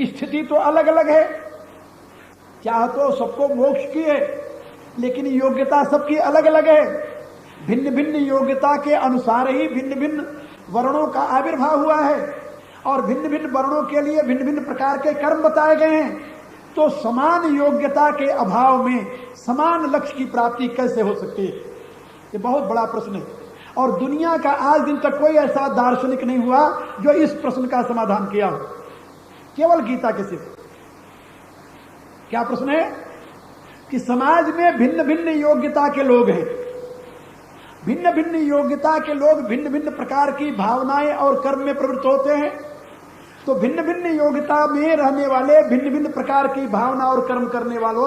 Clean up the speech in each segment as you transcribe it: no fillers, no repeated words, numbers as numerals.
स्थिति तो अलग अलग है। चाह तो सबको मोक्ष की है, लेकिन योग्यता सबकी अलग अलग है। भिन्न भिन्न योग्यता के अनुसार ही भिन्न भिन्न वर्णों का आविर्भाव हुआ है, और भिन्न भिन्न वर्णों के लिए भिन्न भिन्न प्रकार के कर्म बताए गए हैं। तो समान योग्यता के अभाव में समान लक्ष्य की प्राप्ति कैसे हो सकती है? ये बहुत बड़ा प्रश्न है, और दुनिया का आज दिन तक कोई ऐसा दार्शनिक नहीं हुआ जो इस प्रश्न का समाधान किया हो, केवल गीता के सिर्फ। क्या प्रश्न है? कि समाज में भिन्न भिन्न योग्यता के लोग हैं, भिन्न भिन्न योग्यता के लोग भिन्न भिन्न प्रकार की भावनाएं और कर्म में प्रवृत्त होते हैं। तो भिन्न भिन्न योग्यता में रहने वाले भिन्न भिन्न प्रकार की भावना और कर्म करने वालों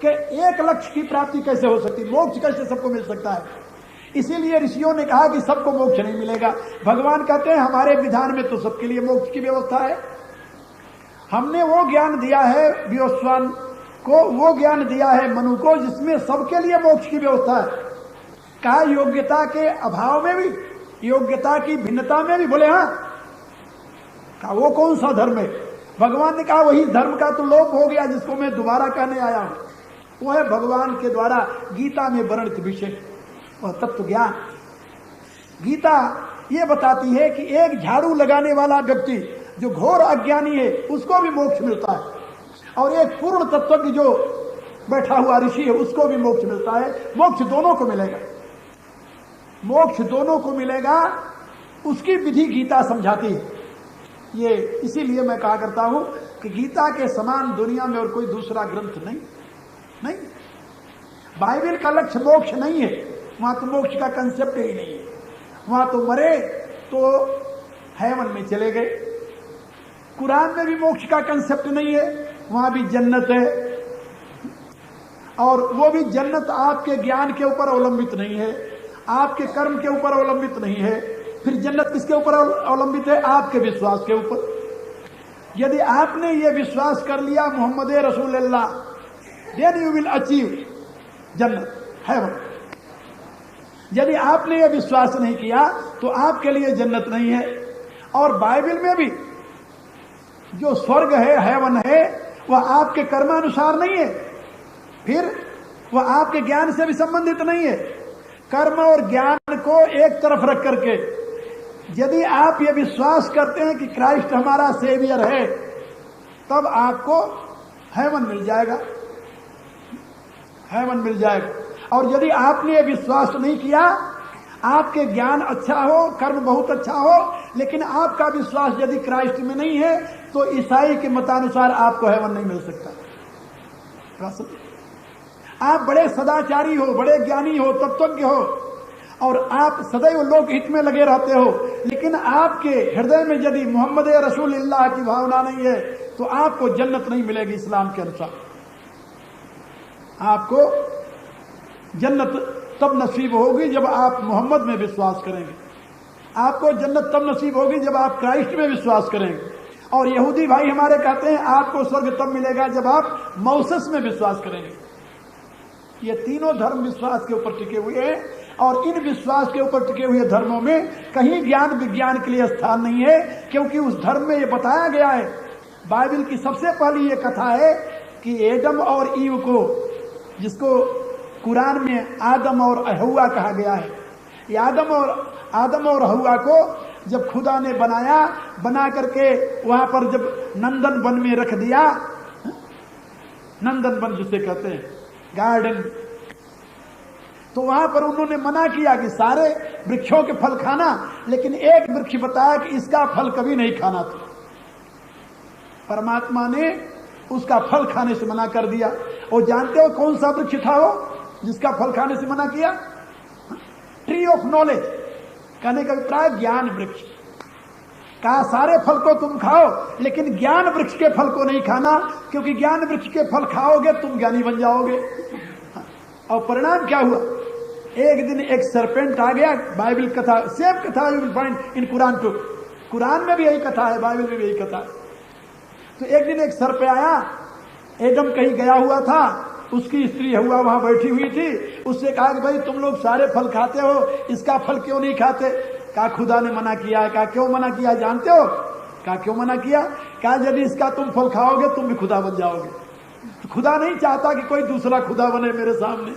के एक लक्ष्य की प्राप्ति कैसे हो सकती? मोक्ष कैसे सबको मिल सकता है? इसीलिए ऋषियों ने कहा कि सबको मोक्ष नहीं मिलेगा। भगवान कहते हैं हमारे विधान में तो सबके लिए मोक्ष की व्यवस्था है। हमने वो ज्ञान दिया है विवस्वान को, वो ज्ञान दिया है मनु को, जिसमें सबके लिए मोक्ष की व्यवस्था है। कहा योग्यता के अभाव में भी, योग्यता की भिन्नता में भी। बोले हाँ। कहा वो कौन सा धर्म है? भगवान ने कहा वही धर्म का तो लोप हो गया जिसको मैं दोबारा कहने आया हूं। वो है भगवान के द्वारा गीता में वर्णित विषय, वह तत्व ज्ञान। गीता ये बताती है कि एक झाड़ू लगाने वाला व्यक्ति जो घोर अज्ञानी है उसको भी मोक्ष मिलता है, और एक पूर्ण तत्वज्ञ जो बैठा हुआ ऋषि है उसको भी मोक्ष मिलता है। मोक्ष दोनों को मिलेगा, मोक्ष दोनों को मिलेगा। उसकी विधि गीता समझाती है। ये इसीलिए मैं कहा करता हूं कि गीता के समान दुनिया में और कोई दूसरा ग्रंथ नहीं। बाइबल का लक्ष्य मोक्ष नहीं है, वहां तो मोक्ष का कंसेप्ट ही नहीं है। वहां तो मरे तो हेवन में चले गए। कुरान में भी मोक्ष का कंसेप्ट नहीं है, वहां भी जन्नत है, और वो भी जन्नत आपके ज्ञान के ऊपर अवलंबित नहीं है, आपके कर्म के ऊपर अवलंबित नहीं है। फिर जन्नत किसके ऊपर अवलंबित है? आपके विश्वास के ऊपर। यदि आपने ये विश्वास कर लिया मोहम्मद रसूलुल्लाह, देन यू विल अचीव जन्नत, हेवन। यदि आपने ये विश्वास नहीं किया तो आपके लिए जन्नत नहीं है। और बाइबल में भी जो स्वर्ग है, हेवन है, वह आपके कर्मानुसार नहीं है, फिर वह आपके ज्ञान से भी संबंधित नहीं है। कर्म और ज्ञान को एक तरफ रख करके यदि आप ये विश्वास करते हैं कि क्राइस्ट हमारा सेवियर है, तब आपको हेवन मिल जाएगा, हेवन मिल जाएगा। और यदि आपने ये विश्वास नहीं किया, आपके ज्ञान अच्छा हो, कर्म बहुत अच्छा हो, लेकिन आपका विश्वास यदि क्राइस्ट में नहीं है, तो ईसाई के मतानुसार आपको हेवन नहीं मिल सकता। आप बड़े सदाचारी हो, बड़े ज्ञानी हो, तत्वज्ञ हो, और आप सदैव लोक हित में लगे रहते हो, लेकिन आपके हृदय में यदि मोहम्मद रसूलुल्लाह की भावना नहीं है, तो आपको जन्नत नहीं मिलेगी। इस्लाम के अनुसार आपको जन्नत तब नसीब होगी जब आप मोहम्मद में विश्वास करेंगे। आपको जन्नत तब नसीब होगी जब आप क्राइस्ट में विश्वास करेंगे। और यहूदी भाई हमारे कहते हैं आपको स्वर्ग तब मिलेगा जब आप मौसस में विश्वास करेंगे। ये तीनों धर्म विश्वास के ऊपर टिके हुए हैं, और इन विश्वास के ऊपर टिके हुए धर्मों में कहीं ज्ञान विज्ञान के लिए स्थान नहीं है, क्योंकि उस धर्म में ये बताया गया है। बाइबल की सबसे पहली ये कथा है कि एडम और ईव को, जिसको कुरान में आदम और हव्वा कहा गया है, ये आदम और हव्वा को जब खुदा ने बनाया, बना करके वहां पर जब नंदन वन में रख दिया, नंदन वन जिसे कहते हैं गार्डन, तो वहां पर उन्होंने मना किया कि सारे वृक्षों के फल खाना, लेकिन एक वृक्ष बताया कि इसका फल कभी नहीं खाना था। परमात्मा ने उसका फल खाने से मना कर दिया। और जानते हो कौन सा वृक्ष था वो जिसका फल खाने से मना किया? ट्री ऑफ नॉलेज, कहने का अभिप्राय ज्ञान वृक्ष। कहा सारे फल को तुम खाओ, लेकिन ज्ञान वृक्ष के फल को नहीं खाना, क्योंकि ज्ञान वृक्ष के फल खाओगे तुम ज्ञानी बन जाओगे। और परिणाम क्या हुआ? एक दिन एक सरपेंट आ गया। बाइबल कथा, सेम कथा you will find in Quran too. Quran में भी यही कथा है, बाइबल में भी यही कथा है। तो एक दिन एक सर्प आया, एडम कहीं गया हुआ था, उसकी स्त्री हव्वा वहां बैठी हुई थी, उससे कहा कि भाई तुम लोग सारे फल खाते हो, इसका फल क्यों नहीं खाते? कहा खुदा ने मना किया है। कहा क्यों मना किया जानते हो? कहा क्यों मना किया? कहा यदि इसका तुम फल खाओगे तुम भी खुदा बन जाओगे। तो खुदा नहीं चाहता कि कोई दूसरा खुदा बने मेरे सामने,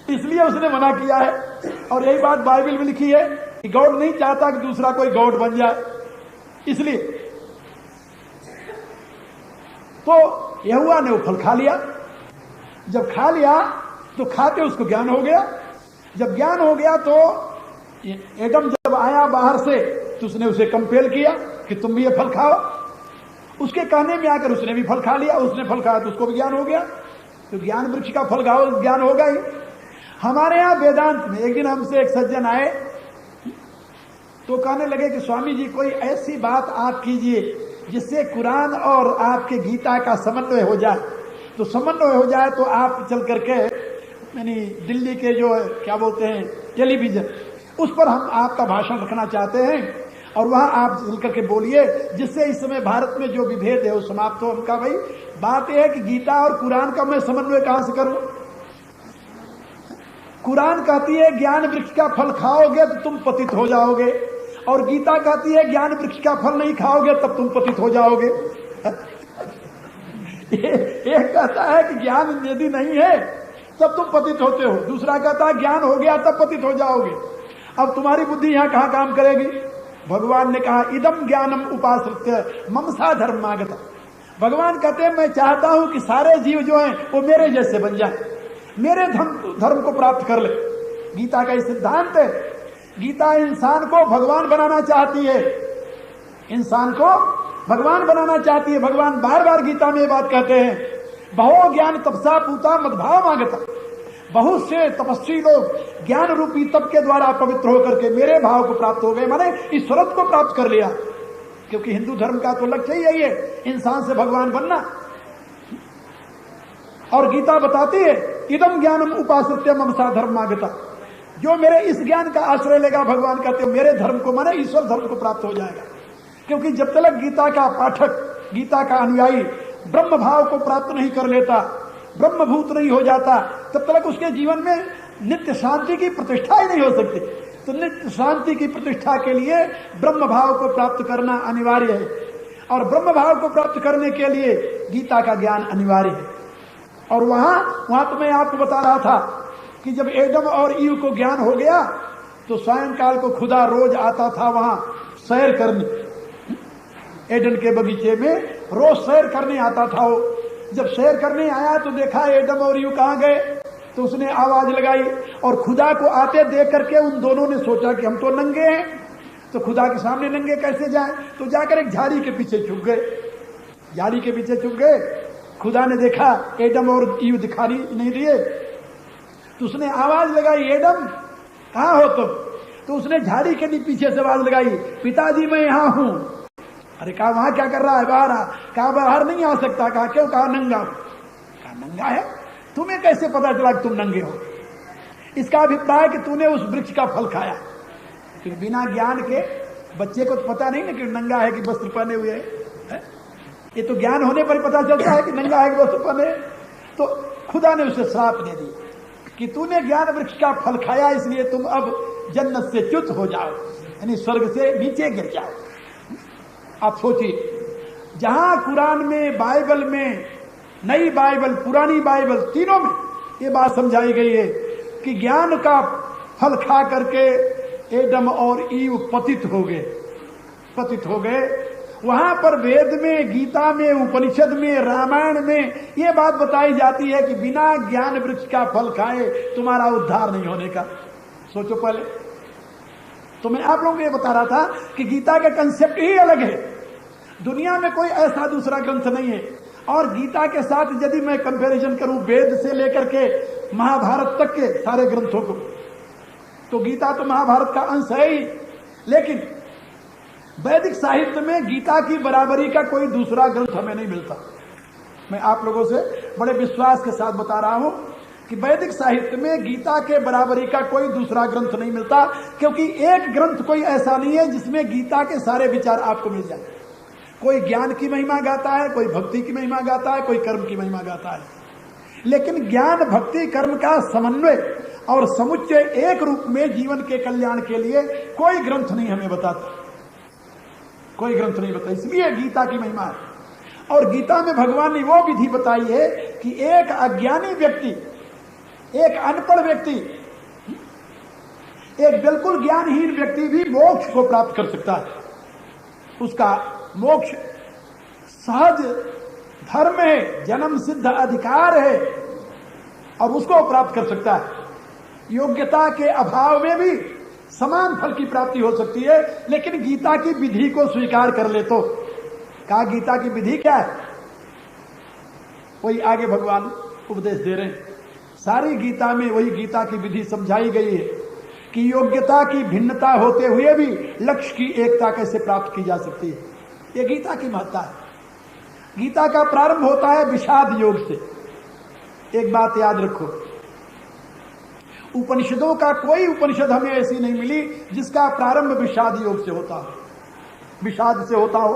इसलिए उसने मना किया है। और यही बात बाइबल में लिखी है कि गॉड नहीं चाहता कि दूसरा कोई गॉड बन जाए, इसलिए। तो यहोवा ने वो फल खा लिया। जब खा लिया तो खाते उसको ज्ञान हो गया। जब ज्ञान हो गया तो एडम जब आया बाहर से तो उसने उसे कंपेल किया कि तुम भी ये फल खाओ। उसके कहने में आकर उसने भी फल खा लिया। उसने फल खाया तो उसको भी ज्ञान हो गया। तो ज्ञान वृक्ष का फल खाओ, ज्ञान होगा ही। हमारे यहां वेदांत में एक दिन हमसे एक सज्जन आए तो कहने लगे कि स्वामी जी कोई ऐसी बात आप कीजिए जिससे कुरान और आपके गीता का समन्वय हो जाए। तो समन्वय हो जाए तो आप चल करके यानी दिल्ली के जो क्या बोलते हैं टेलीविजन, उस पर हम आपका भाषण रखना चाहते हैं और वहां आप चल करके बोलिए जिससे इस समय भारत में जो विभेद है वो समाप्त हो। उनका भाई बात यह है कि गीता और कुरान का मैं समन्वय कहां से करूं? कुरान कहती है ज्ञान वृक्ष का फल खाओगे तो तुम पतित हो जाओगे, और गीता कहती है ज्ञान वृक्ष का फल नहीं खाओगे तब तुम पतित हो जाओगे। एक कहता है कि ज्ञान यदि नहीं है तब तुम पतित होते हो, दूसरा कहता है ज्ञान हो गया तब पतित हो जाओगे। अब तुम्हारी बुद्धि यहां कहां काम करेगी? भगवान ने कहा इदम ज्ञानम उपाश्रित्य ममसा धर्मागता। भगवान कहते हैं मैं चाहता हूं कि सारे जीव जो हैं वो मेरे जैसे बन जाएं, मेरे धर्म को प्राप्त कर ले। गीता का ये सिद्धांत है। गीता इंसान को भगवान बनाना चाहती है, इंसान को भगवान बनाना चाहती है। भगवान बार बार गीता में ये बात कहते हैं बहो ज्ञान तपसा पूता मदभाव मांगता। बहुत से तपस्वी लोग ज्ञान रूपी तप के द्वारा पवित्र होकर के मेरे भाव को प्राप्त हो गए, माने ईश्वरत्व को प्राप्त कर लिया। क्योंकि हिंदू धर्म का तो लक्ष्य ही यही है, इंसान से भगवान बनना। और गीता बताती है इदम ज्ञानम उपाश्रित्य ममसा धर्मागता। जो मेरे इस ज्ञान का आश्रय लेगा, भगवान कहते हैं मेरे धर्म को माने ईश्वर धर्म को प्राप्त हो जाएगा। क्योंकि जब तक गीता का पाठक, गीता का अनुयायी ब्रह्म भाव को प्राप्त नहीं कर लेता, ब्रह्मभूत नहीं हो जाता, तब तक उसके जीवन में नित्य शांति की प्रतिष्ठा ही नहीं हो सकती। तो नित्य शांति की प्रतिष्ठा के लिए ब्रह्म भाव को प्राप्त करना अनिवार्य है, और ब्रह्म भाव को प्राप्त करने के लिए गीता का ज्ञान अनिवार्य है। और वहां तो मैं आपको बता रहा था कि जब एडम और ईव को ज्ञान हो गया तो सायंकाल को खुदा रोज आता था वहां सैर करने। एडन के बगीचे में रोज सैर करने आता था वो। जब सैर करने आया तो देखा एडम और ईव कहां गए, तो उसने आवाज लगाई और खुदा को आते देख करके उन दोनों ने सोचा कि हम तो नंगे हैं, तो खुदा के सामने नंगे कैसे जाएं। तो जाकर एक झाड़ी के पीछे छुप गए। झाड़ी के पीछे छुप गए। खुदा ने देखा एडम और ईव दिखाई नहीं दिए, तो उसने आवाज लगाई एडम कहां हो तुम? तो उसने झाड़ी के पीछे से आवाज लगाई पिताजी मैं यहां हूं। अरे कहा वहां क्या कर रहा है? बाहर आ। कहा बाहर नहीं आ सकता। कहा क्यों? कहा नंगा। कहा नंगा है? तुम्हें कैसे पता चला कि तुम नंगे हो? इसका अभिप्राय कि तूने उस वृक्ष का फल खाया। क्योंकि बिना ज्ञान के बच्चे को तो पता नहीं ना कि नंगा है कि वस्त्र पहने हुए है। ये तो ज्ञान होने पर ही पता चलता है कि नंगा है कि वस्त्र पहने। तो खुदा ने उसे श्राप दे दिया कि तूने ज्ञान वृक्ष का फल खाया, इसलिए तुम अब जन्नत से च्युत हो जाओ, यानी स्वर्ग से नीचे गिर जाओ। आप सोचिए, जहां कुरान में, बाइबल में, नई बाइबल, पुरानी बाइबल, तीनों में ये बात समझाई गई है कि ज्ञान का फल खा करके एडम और ईव पतित हो गए, पतित हो गए। वहां पर वेद में, गीता में, उपनिषद में, रामायण में ये बात बताई जाती है कि बिना ज्ञान वृक्ष का फल खाए तुम्हारा उद्धार नहीं होने का। सोचो पहले। तो मैं आप लोगों को ये बता रहा था कि गीता का कंसेप्ट ही अलग है। दुनिया में कोई ऐसा दूसरा ग्रंथ नहीं है। और गीता के साथ यदि मैं कंपैरिजन करूं वेद से लेकर के महाभारत तक के सारे ग्रंथों को, तो गीता तो महाभारत का अंश है ही। लेकिन वैदिक साहित्य में गीता की बराबरी का कोई दूसरा ग्रंथ हमें नहीं मिलता। मैं आप लोगों से बड़े विश्वास के साथ बता रहा हूं कि वैदिक साहित्य में गीता के बराबरी का कोई दूसरा ग्रंथ नहीं मिलता। क्योंकि एक ग्रंथ कोई ऐसा नहीं है जिसमें गीता के सारे विचार आपको मिल जाए। कोई ज्ञान की महिमा गाता है, कोई भक्ति की महिमा गाता है, कोई कर्म की महिमा गाता है। लेकिन ज्ञान, भक्ति, कर्म का समन्वय और समुच्चय एक रूप में जीवन के कल्याण के लिए कोई ग्रंथ नहीं हमें बताता। कोई ग्रंथ नहीं बताया, इसलिए गीता की महिमा है। और गीता में भगवान ने वो विधि बताई है कि एक अज्ञानी व्यक्ति, एक अनपढ़ व्यक्ति, एक बिल्कुल ज्ञानहीन व्यक्ति भी मोक्ष को प्राप्त कर सकता है। उसका मोक्ष सहज धर्म है, जन्म सिद्ध अधिकार है और उसको प्राप्त कर सकता है। योग्यता के अभाव में भी समान फल की प्राप्ति हो सकती है, लेकिन गीता की विधि को स्वीकार कर ले तो। कहा गीता की विधि क्या है, वही आगे भगवान उपदेश दे रहे हैं। सारी गीता में वही गीता की विधि समझाई गई है कि योग्यता की भिन्नता होते हुए भी लक्ष्य की एकता कैसे प्राप्त की जा सकती है। यह गीता की महत्ता है। गीता का प्रारंभ होता है विषाद योग से। एक बात याद रखो, उपनिषदों का कोई उपनिषद हमें ऐसी नहीं मिली जिसका प्रारंभ विषाद योग से होता हो, विषाद से होता हो।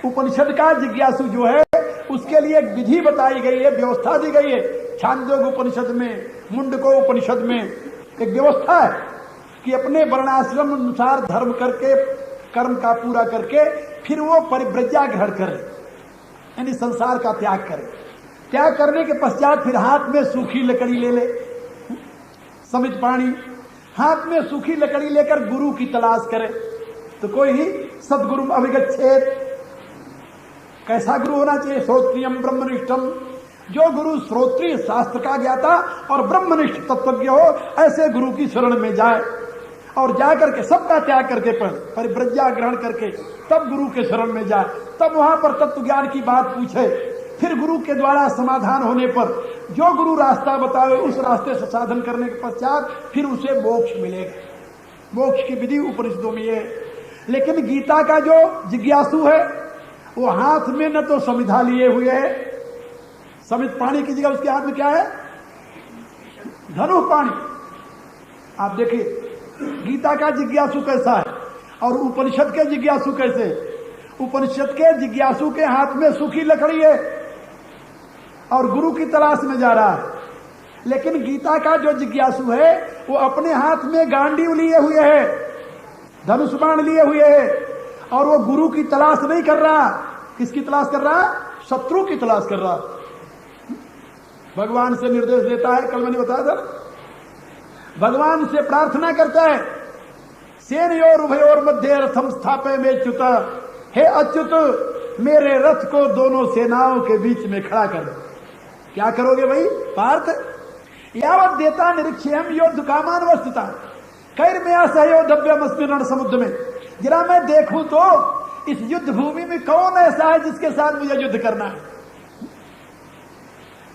उपनिषद का जिज्ञासु जो है उसके लिए एक विधि बताई गई है, व्यवस्था दी गई है। छांदोग्य उपनिषद में, मुंडको उपनिषद में एक व्यवस्था है कि अपने वर्णाश्रम अनुसार धर्म करके, कर्म का पूरा करके फिर वो परिव्रज्या ग्रहण करे, यानी संसार का त्याग करे। त्याग करने के पश्चात फिर हाथ में सूखी लकड़ी ले ले, समित पाणी, हाथ में सूखी लकड़ी लेकर गुरु की तलाश करे। तो कोई ही सदगुरु अभिगच्छेत, कैसा गुरु होना चाहिए? श्रोत्रियम ब्रह्मनिष्ठम, जो गुरु श्रोत्रिय शास्त्र का ज्ञाता और ब्रह्मनिष्ठ तत्वज्ञ हो, ऐसे गुरु की शरण में जाए और जाकर के सबका त्याग करके परिव्रज्या ग्रहण करके तब गुरु के शरण में जाए। तब वहां पर तत्व ज्ञान की बात पूछे। फिर गुरु के द्वारा समाधान होने पर जो गुरु रास्ता बतावे उस रास्ते से साधन करने के पश्चात फिर उसे मोक्ष मिलेगा। मोक्ष की विधि उपनिषदों में है। लेकिन गीता का जो जिज्ञासु है वो हाथ में न तो समिधा लिए हुए है, समित पानी की जगह उसके हाथ में क्या है? धनुष पानी। आप देखिए गीता का जिज्ञासु कैसा है और उपनिषद के जिज्ञासु कैसे। उपनिषद के जिज्ञासु के हाथ में सूखी लकड़ी है और गुरु की तलाश में जा रहा है, लेकिन गीता का जो जिज्ञासु है वो अपने हाथ में गांडीव लिए हुए है, धनुष बाण लिए हुए है और वो गुरु की तलाश नहीं कर रहा। किसकी तलाश कर रहा? शत्रु की तलाश कर रहा। भगवान से निर्देश देता है, कल मैंने बताया था, भगवान से प्रार्थना करता है, सेनयोर उभयोर मध्य रथम स्थापय में च्युत, हे अच्युत मेरे रथ को दोनों सेनाओं के बीच में खड़ा कर। क्या करोगे भाई पार्थ? यावत देता निरीक्षयम योद्ध कामान वस्थिता कैर में असहयोधव्यम स्मरण समुद्र में। जरा मैं देखूं तो इस युद्ध भूमि में कौन ऐसा है जिसके साथ मुझे युद्ध करना है?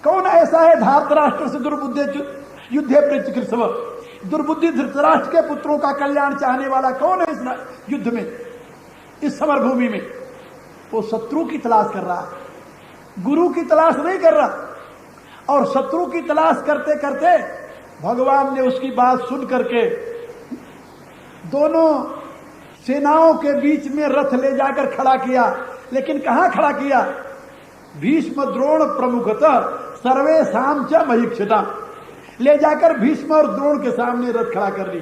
कौन ऐसा है धार्तराष्ट्र से दुर्बुद्धे युद्धे प्रचिकित्सव, दुर्बुद्धि धृतराष्ट्र के पुत्रों का कल्याण चाहने वाला कौन है इस युद्ध में, इस समर भूमि में? वो शत्रु की तलाश कर रहा, गुरु की तलाश नहीं कर रहा। और शत्रु की तलाश करते करते भगवान ने उसकी बात सुन करके दोनों सेनाओं के बीच में रथ ले जाकर खड़ा किया। लेकिन कहां खड़ा किया? भीष्म द्रोण प्रमुखतः सर्वेषां च महीक्षिता, ले जाकर भीष्म और द्रोण के सामने रथ खड़ा कर ली।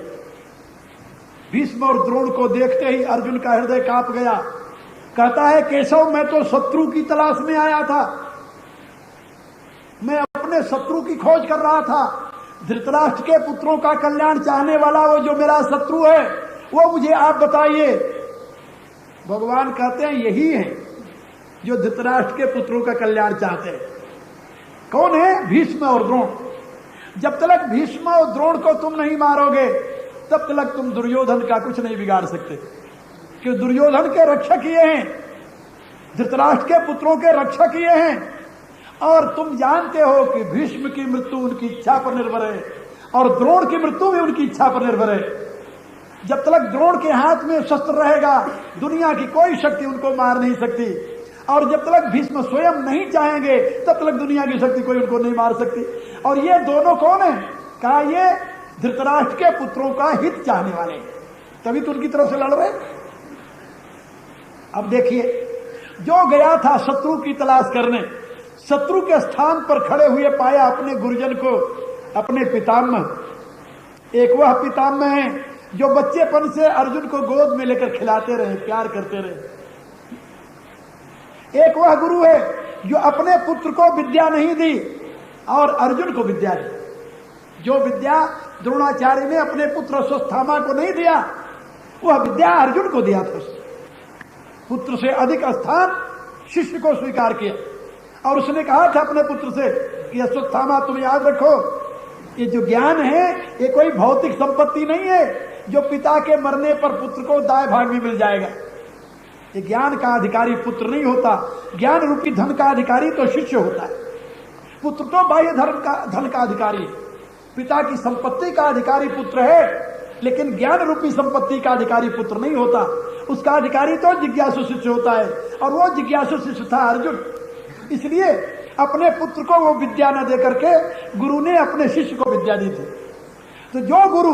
भीष्म और द्रोण को देखते ही अर्जुन का हृदय कांप गया। कहता है केशव मैं तो शत्रु की तलाश में आया था, मैं अपने शत्रु की खोज कर रहा था। धृतराष्ट्र के पुत्रों का कल्याण चाहने वाला वो जो मेरा शत्रु है वो मुझे आप बताइए। भगवान कहते हैं यही है जो धृतराष्ट्र के पुत्रों का कल्याण चाहते हैं। कौन है? भीष्म और द्रोण। जब तक भीष्म और द्रोण को तुम नहीं मारोगे तब तक तुम दुर्योधन का कुछ नहीं बिगाड़ सकते, क्योंकि दुर्योधन के रक्षक ये हैं, धृतराष्ट्र के पुत्रों के रक्षक ये हैं। और तुम जानते हो कि भीष्म की मृत्यु उनकी इच्छा पर निर्भर है और द्रोण की मृत्यु भी उनकी इच्छा पर निर्भर है। जब तक द्रोण के हाथ में शस्त्र रहेगा दुनिया की कोई शक्ति उनको मार नहीं सकती, और जब तक भीष्म स्वयं नहीं चाहेंगे तब तक दुनिया की शक्ति कोई उनको नहीं मार सकती। और ये दोनों कौन है? कहा ये धृतराष्ट्र के पुत्रों का हित चाहने वाले, तभी तो उनकी तरफ से लड़ रहे। अब देखिए जो गया था शत्रु की तलाश करने, शत्रु के स्थान पर खड़े हुए पाया अपने गुरुजन को, अपने पितामह। एक वह पितामह है जो बच्चेपन से अर्जुन को गोद में लेकर खिलाते रहे, प्यार करते रहे, एक वह गुरु है जो अपने पुत्र को विद्या नहीं दी और अर्जुन को विद्या दी। जो विद्या द्रोणाचार्य ने अपने पुत्र अश्वत्थामा को नहीं दिया, वह विद्या अर्जुन को दिया था। पुत्र से अधिक स्थान शिष्य को स्वीकार किया और उसने कहा था अपने पुत्र से कि अश्वत्थामा तुम याद रखो, ये जो ज्ञान है ये कोई भौतिक संपत्ति नहीं है जो पिता के मरने पर पुत्र को दाएं भाग में मिल जाएगा। ये ज्ञान का अधिकारी पुत्र नहीं होता, ज्ञान रूपी धन का अधिकारी तो शिष्य होता है। पुत्र तो बाह्य धन का अधिकारी है, पिता की संपत्ति का अधिकारी पुत्र है, लेकिन ज्ञान रूपी संपत्ति का अधिकारी पुत्र नहीं होता। उसका अधिकारी तो जिज्ञासु शिष्य होता है और वो जिज्ञासु शिष्य था अर्जुन। इसलिए अपने पुत्र को वो विद्या न दे करके गुरु ने अपने शिष्य को विद्या दी थी। तो जो गुरु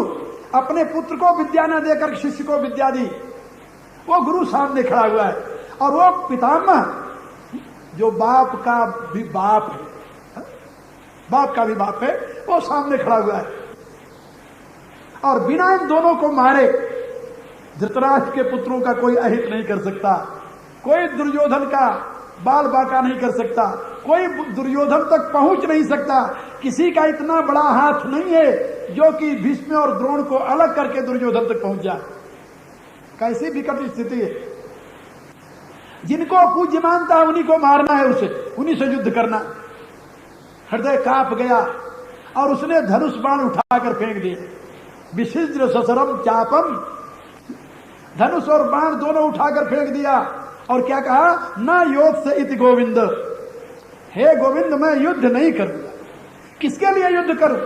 अपने पुत्र को विद्या न देकर शिष्य को विद्या दी, वो गुरु सामने खड़ा हुआ है और वो पितामह जो बाप का भी बाप है, बाप का भी बाप है, वो सामने खड़ा हुआ है और बिना इन दोनों को मारे धृतराष्ट्र के पुत्रों का कोई अहित नहीं कर सकता, कोई दुर्योधन का बाल बाका नहीं कर सकता, कोई दुर्योधन तक पहुंच नहीं सकता। किसी का इतना बड़ा हाथ नहीं है जो कि भीष्म और द्रोण को अलग करके दुर्योधन तक पहुंच जाए। कैसी विकट स्थिति है। जिनको पूज्य मानता है उन्हीं को मारना है, उसे उन्हीं से युद्ध करना। हृदय कांप गया और उसने धनुष बाण उठाकर फेंक दिए। विशिद्र ससरम चापम, धनुष और बाण दोनों उठाकर फेंक दिया और क्या कहा, ना योद्ध से इति गोविंद, हे गोविंद मैं युद्ध नहीं करूंगा। किसके लिए युद्ध करूं?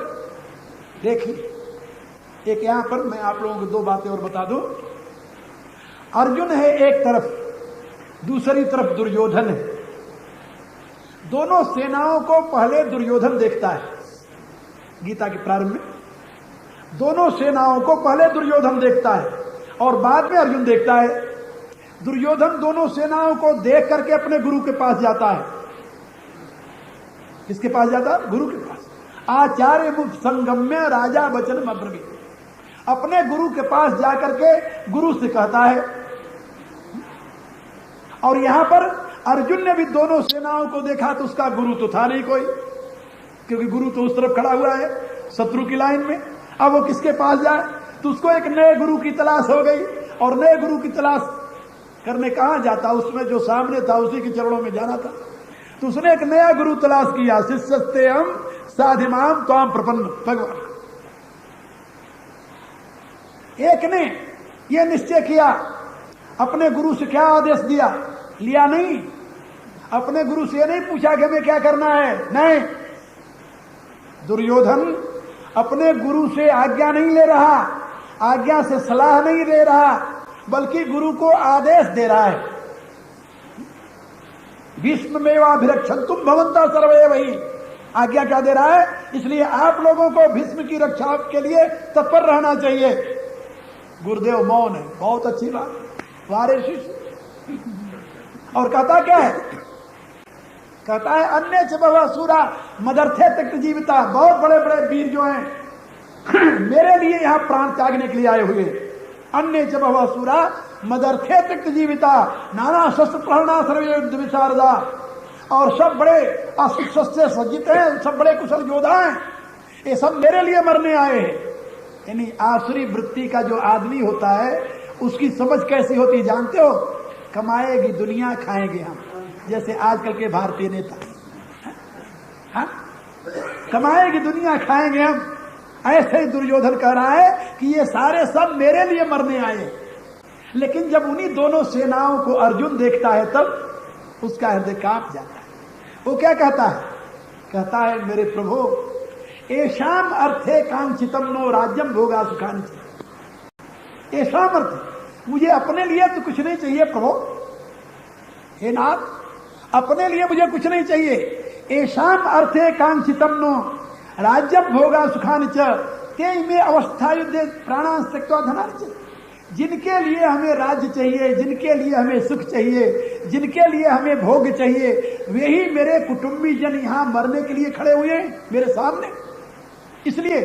देखिए एक यहां पर मैं आप लोगों को दो बातें और बता दूं। अर्जुन है एक तरफ, दूसरी तरफ दुर्योधन है। दोनों सेनाओं को पहले दुर्योधन देखता है। गीता के प्रारंभ में दोनों सेनाओं को पहले दुर्योधन देखता है और बाद में अर्जुन देखता है। दुर्योधन दोनों सेनाओं को देख करके अपने गुरु के पास जाता है। किसके पास जाता है? गुरु के पास। आचार्य मुख संगम्य राजा वचन अब्रवीत, अपने गुरु के पास जाकर के गुरु से कहता है। और यहां पर अर्जुन ने भी दोनों सेनाओं को देखा तो उसका गुरु तो था नहीं कोई, क्योंकि गुरु तो उस तरफ खड़ा हुआ है शत्रु की लाइन में। अब वो किसके पास जाए? तो उसको एक नए गुरु की तलाश हो गई और नए गुरु की तलाश करने कहां जाता, उसमें जो सामने था उसी के चरणों में जाना था। तो उसने एक नया गुरु तलाश किया। शिष्यस्ते हम साधिमाम त्वाम प्रपन्न। भगवान एक ने यह निश्चय किया, अपने गुरु से क्या आदेश दिया, लिया नहीं। अपने गुरु से नहीं पूछा कि हमें क्या करना है, नहीं। दुर्योधन अपने गुरु से आज्ञा नहीं ले रहा, आज्ञा से सलाह नहीं दे रहा, बल्कि गुरु को आदेश दे रहा है। भीष्ममेवाभिरक्षन्तुम भवन्तः सर्वे वही, आज्ञा क्या दे रहा है? इसलिए आप लोगों को भीष्म की रक्षा के लिए तत्पर रहना चाहिए। गुरुदेव मौन है, बहुत अच्छी बात, वारे शिष्य। और कहता क्या है? कहता है अन्य च बहुसूरा मदर्थे तक जीविता, बहुत बड़े बड़े वीर जो हैं मेरे लिए यहाँ प्राण त्यागने के लिए आए हुए। अन्य च बहुसूरा मदर्थे तक जीविता नाना शस्त्र प्रहरणा सर्वे युद्ध विशारदा, और सब बड़े अस्त्र से सज्जित हैं, सब बड़े कुशल योद्धा हैं, ये सब मेरे लिए मरने आए हैं। यानी आसुरी वृत्ति का जो आदमी होता है उसकी समझ कैसी होती है जानते हो? कमाएगी दुनिया खाएंगे हम, जैसे आजकल के भारतीय नेता। हाँ? कमाएगी दुनिया खाएंगे हम, ऐसे ही दुर्योधन कह रहा है कि ये सारे सब मेरे लिए मरने आए। लेकिन जब उन्हीं दोनों सेनाओं को अर्जुन देखता है तब उसका हृदय कांप जाता है। वो क्या कहता है? कहता है मेरे प्रभु, एशाम अर्थे कांक्षितम नो राज्यम भोगा सुखानि। एशाम अर्थ, मुझे अपने लिए तो कुछ नहीं चाहिए प्रभु, हे नाथ, अपने लिए मुझे कुछ नहीं चाहिए। एशाम अर्थे कांक्षितम नो राज्यम भोगा सुखानि च ते में अवस्था युद्धे प्राणांश त्यक्त्वा धनानि च। जिनके लिए हमें राज्य चाहिए, जिनके लिए हमें सुख चाहिए, जिनके लिए हमें भोग चाहिए, वही मेरे कुटुंबी जन यहां मरने के लिए खड़े हुए हैं मेरे सामने। इसलिए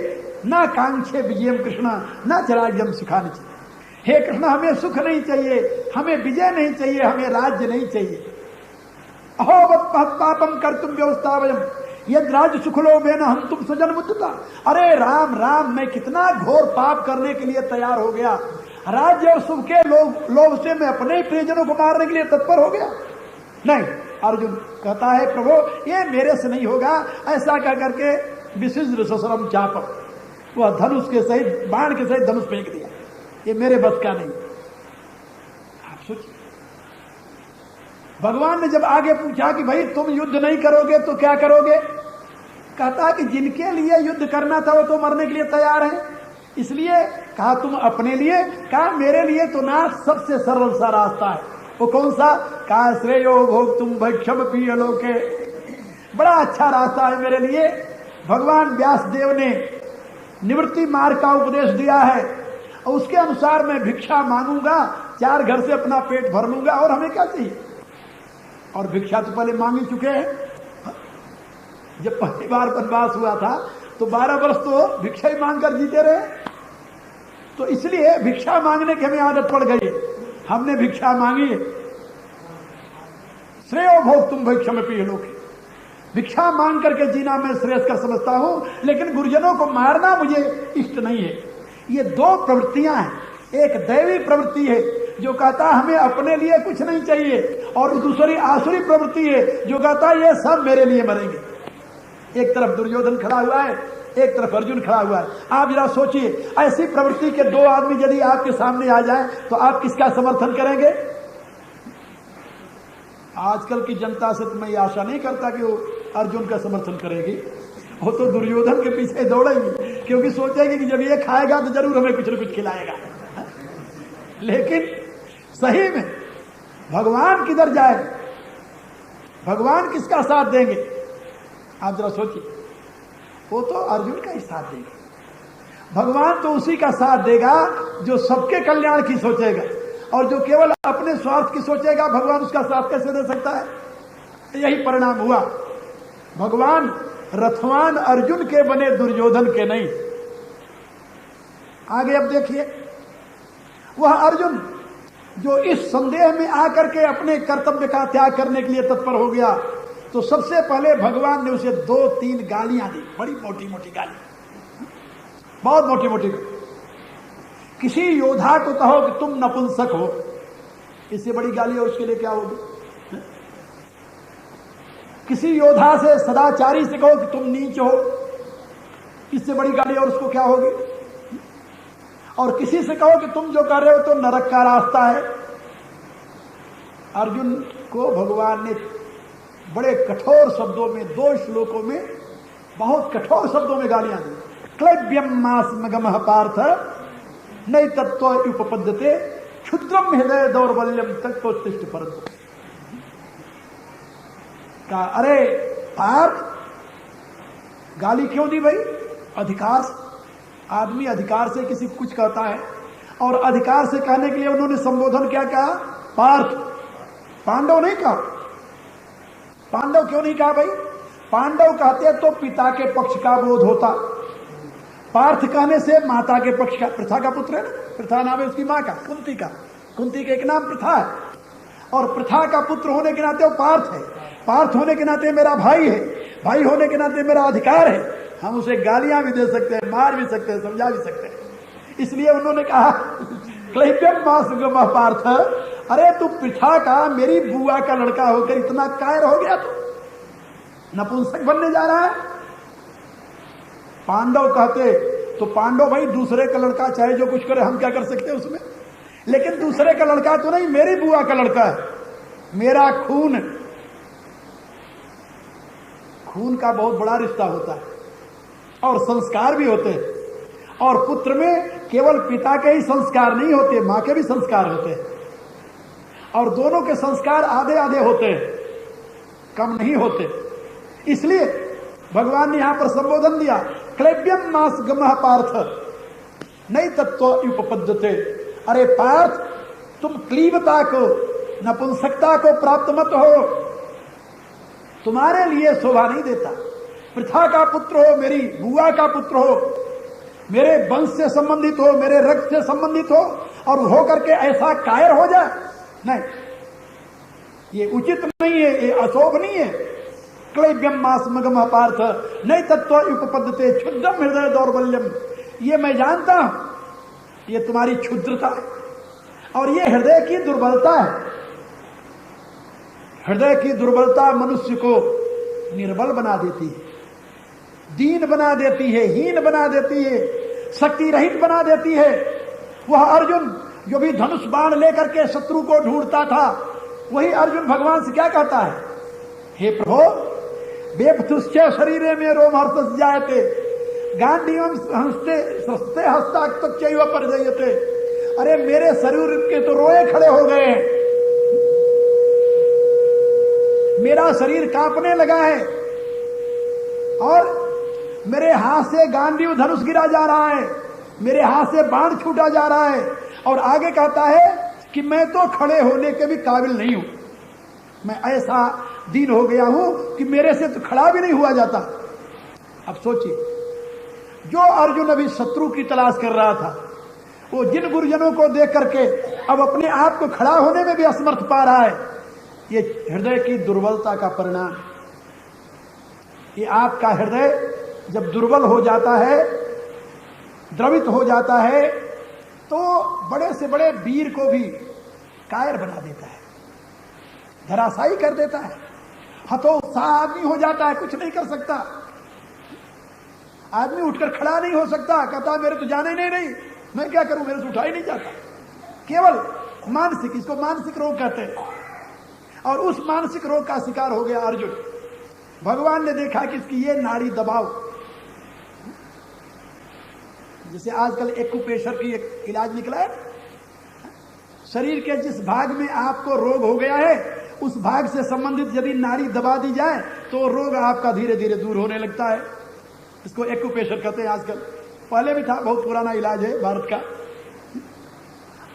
ना कांक्षे विजयम कृष्ण ना च राज्यम सुखानि च। हे कृष्ण, हमें सुख नहीं चाहिए, हमें विजय नहीं चाहिए, हमें राज्य नहीं चाहिए। अहोवत पापम कर तुम व्यवस्था वयम यद राज सुखलो में न हम तुम सजन मुद्दता। अरे राम राम, मैं कितना घोर पाप करने के लिए तैयार हो गया, राज्य और सुख के लोभ से मैं अपने ही प्रियजनों को मारने के लिए तत्पर हो गया। नहीं, अर्जुन कहता है प्रभु ये मेरे से नहीं होगा। ऐसा कह करके विशिष्ट ससुरम चापम, वह धनुष के सहित बाण के सहित धनुष फेंक दिया। ये मेरे बस का नहीं। आप सोचिए, भगवान ने जब आगे पूछा कि भाई तुम युद्ध नहीं करोगे तो क्या करोगे, कहता कि जिनके लिए युद्ध करना था वो तो मरने के लिए तैयार हैं, इसलिए कहा तुम अपने लिए, कहा मेरे लिए तो ना सबसे सरल सा रास्ता है। वो कौन सा, कहा श्रेयो भोग तुम भक्षम पीयलोके, बड़ा अच्छा रास्ता है मेरे लिए। भगवान व्यासदेव ने निवृत्ति मार्ग का उपदेश दिया है और उसके अनुसार मैं भिक्षा मांगूंगा, 4 घर से अपना पेट भर लूंगा, और हमें क्या चाहिए। और भिक्षा तो पहले मांग ही चुके हैं। जब पहली बार वनवास हुआ था तो 12 वर्ष तो भिक्षा ही मांग कर जीते रहे, तो इसलिए भिक्षा मांगने की हमें आदत पड़ गई। हमने भिक्षा मांगी, श्रेयो भोग तुम भिक्षम पीयलोके, भिक्षा मांग करके जीना मैं श्रेयस्कर समझता हूं, लेकिन गुरुजनों को मारना मुझे इष्ट नहीं है। ये 2 प्रवृत्तियां हैं, एक दैवी प्रवृत्ति है जो कहता हमें अपने लिए कुछ नहीं चाहिए, और दूसरी आसुरी प्रवृत्ति है जो कहता ये सब मेरे लिए मरेंगे। एक तरफ दुर्योधन खड़ा हुआ है, एक तरफ अर्जुन खड़ा हुआ है। आप जरा सोचिए, ऐसी प्रवृत्ति के 2 आदमी यदि आपके सामने आ जाए तो आप किसका समर्थन करेंगे। आजकल की जनता से तो मैं ये आशा नहीं करता कि वो अर्जुन का समर्थन करेगी, वो तो दुर्योधन के पीछे दौड़ेगी, क्योंकि सोचेगी कि जब ये खाएगा तो जरूर हमें कुछ न कुछ खिलाएगा। लेकिन सही में भगवान किधर जाए, भगवान किसका साथ देंगे। आप जरा सोचिए, वो तो अर्जुन का ही साथ देगा। भगवान तो उसी का साथ देगा जो सबके कल्याण की सोचेगा, और जो केवल अपने स्वार्थ की सोचेगा भगवान उसका साथ कैसे दे सकता है। यही परिणाम हुआ, भगवान रथवान अर्जुन के बने, दुर्योधन के नहीं। आगे अब देखिए, वह अर्जुन जो इस संदेह में आकर के अपने कर्तव्य का त्याग करने के लिए तत्पर हो गया, तो सबसे पहले भगवान ने उसे 2-3 गालियां दी, बड़ी मोटी मोटी गाली, बहुत मोटी मोटी। किसी योद्धा को कहो कि तुम नपुंसक हो, इससे बड़ी गाली और उसके लिए क्या होगी। किसी योद्धा से सदाचारी से कहो कि तुम नीच हो, इससे बड़ी गाली और उसको क्या होगी। और किसी से कहो कि तुम जो कर रहे हो तो नरक का रास्ता है। अर्जुन को भगवान ने बड़े कठोर शब्दों में, 2 श्लोकों में बहुत कठोर शब्दों में गालियां दी। क्लैब्यम मास्मगमः पार्थ नई तत्व उपपद्यते क्षुद्रम हृदय दौर्बल्यम तत्वोत्तिष्ठ परंतु। का अरे पार्थ, गाली क्यों दी भाई। अधिकार, आदमी अधिकार से किसी कुछ कहता है, और अधिकार से कहने के लिए उन्होंने संबोधन क्या कहा, पार्थ। पांडव नहीं कहा। पांडव क्यों नहीं कहा भाई, पांडव कहते तो पिता के पक्ष का बोध होता, पार्थ कहने से माता के पक्ष का, प्रथा का पुत्र है ना, प्रथा नाम है उसकी मां का, कुंती का, कुंती का एक नाम प्रथा है, और प्रथा का पुत्र होने के नाते वो पार्थ है, पार्थ होने के नाते मेरा भाई है, भाई होने के नाते मेरा अधिकार है। हम उसे गालियां भी दे सकते हैं, मार भी सकते हैं, समझा भी सकते हैं। इसलिए उन्होंने कहा क्लैप्यम मास्मगमः पार्थ, अरे तू पिता का, मेरी बुआ का लड़का होकर इतना कायर हो गया, तो नपुंसक बनने जा रहा है। पांडव कहते तो पांडव भाई दूसरे का लड़का, चाहे जो कुछ करे हम क्या कर सकते हैं उसमें, लेकिन दूसरे का लड़का तो नहीं, मेरी बुआ का लड़का है, मेरा खून। खून का बहुत बड़ा रिश्ता होता है और संस्कार भी होते हैं, और पुत्र में केवल पिता के ही संस्कार नहीं होते, मां के भी संस्कार होते हैं, और दोनों के संस्कार आधे आधे होते हैं, कम नहीं होते। इसलिए भगवान ने यहां पर संबोधन दिया, क्लैब्यम मास्मगमः पार्थ नई तत्व उपपद्यते। अरे पार्थ, तुम क्लीबता को, नपुंसकता को प्राप्त मत हो, तुम्हारे लिए शोभा नहीं देता। प्रथा का पुत्र हो, मेरी बुआ का पुत्र हो, मेरे वंश से संबंधित हो, मेरे रक्त से संबंधित हो, और हो करके ऐसा कायर हो जाए, नहीं, ये उचित नहीं है, ये अशोभ नहीं है। क्लैब्यम मास्मगम पार्थ नहीं तत्व उपपद्यते क्षुद्रम हृदय दौर्बल्यम। ये मैं जानता हूं ये तुम्हारी क्षुद्रता है और ये हृदय की दुर्बलता है। हृदय की दुर्बलता मनुष्य को निर्बल बना देती है, दीन बना देती है, हीन बना देती है, शक्ति रहित बना देती है। वह अर्जुन जो भी धनुष बाण लेकर के शत्रु को ढूंढता था, वही अर्जुन भगवान से क्या कहता है, हे प्रभु बेपथुश्च शरीरे में रोमहर्ष जायते गांडीवम हंसते सस्ते हस्ताक्तच्चैव परिजयते। अरे मेरे शरीर के तो रोए खड़े हो गए हैं, मेरा शरीर कांपने लगा है और मेरे हाथ से गांडीव धनुष गिरा जा रहा है, मेरे हाथ से बाण छूटा जा रहा है। और आगे कहता है कि मैं तो खड़े होने के भी काबिल नहीं हूं, मैं ऐसा दीन हो गया हूं कि मेरे से तो खड़ा भी नहीं हुआ जाता। अब सोचिए, जो अर्जुन अभी शत्रु की तलाश कर रहा था, वो जिन गुरुजनों को देख करके अब अपने आप को खड़ा होने में भी असमर्थ पा रहा है, ये हृदय की दुर्बलता का परिणाम। ये आपका हृदय जब दुर्बल हो जाता है, द्रवित हो जाता है, तो बड़े से बड़े वीर को भी कायर बना देता है, धराशायी कर देता है, हतोत्साह आदमी हो जाता है, कुछ नहीं कर सकता, आदमी उठकर खड़ा नहीं हो सकता, कहता मेरे तो जाने नहीं, मैं क्या करूं, मेरे से उठा ही नहीं जाता। केवल मानसिक, इसको मानसिक रोग कहते हैं। और उस मानसिक रोग का शिकार हो गया अर्जुन। भगवान ने देखा कि इसकी ये नाड़ी दबाव, जैसे आजकल एक्यूप्रेशर की एक इलाज निकला है, शरीर के जिस भाग में आपको रोग हो गया है उस भाग से संबंधित यदि नाड़ी दबा दी जाए तो रोग आपका धीरे धीरे दूर होने लगता है। इसको एक्यूप्रेशर कहते हैं आजकल, पहले भी था, बहुत पुराना इलाज है भारत का।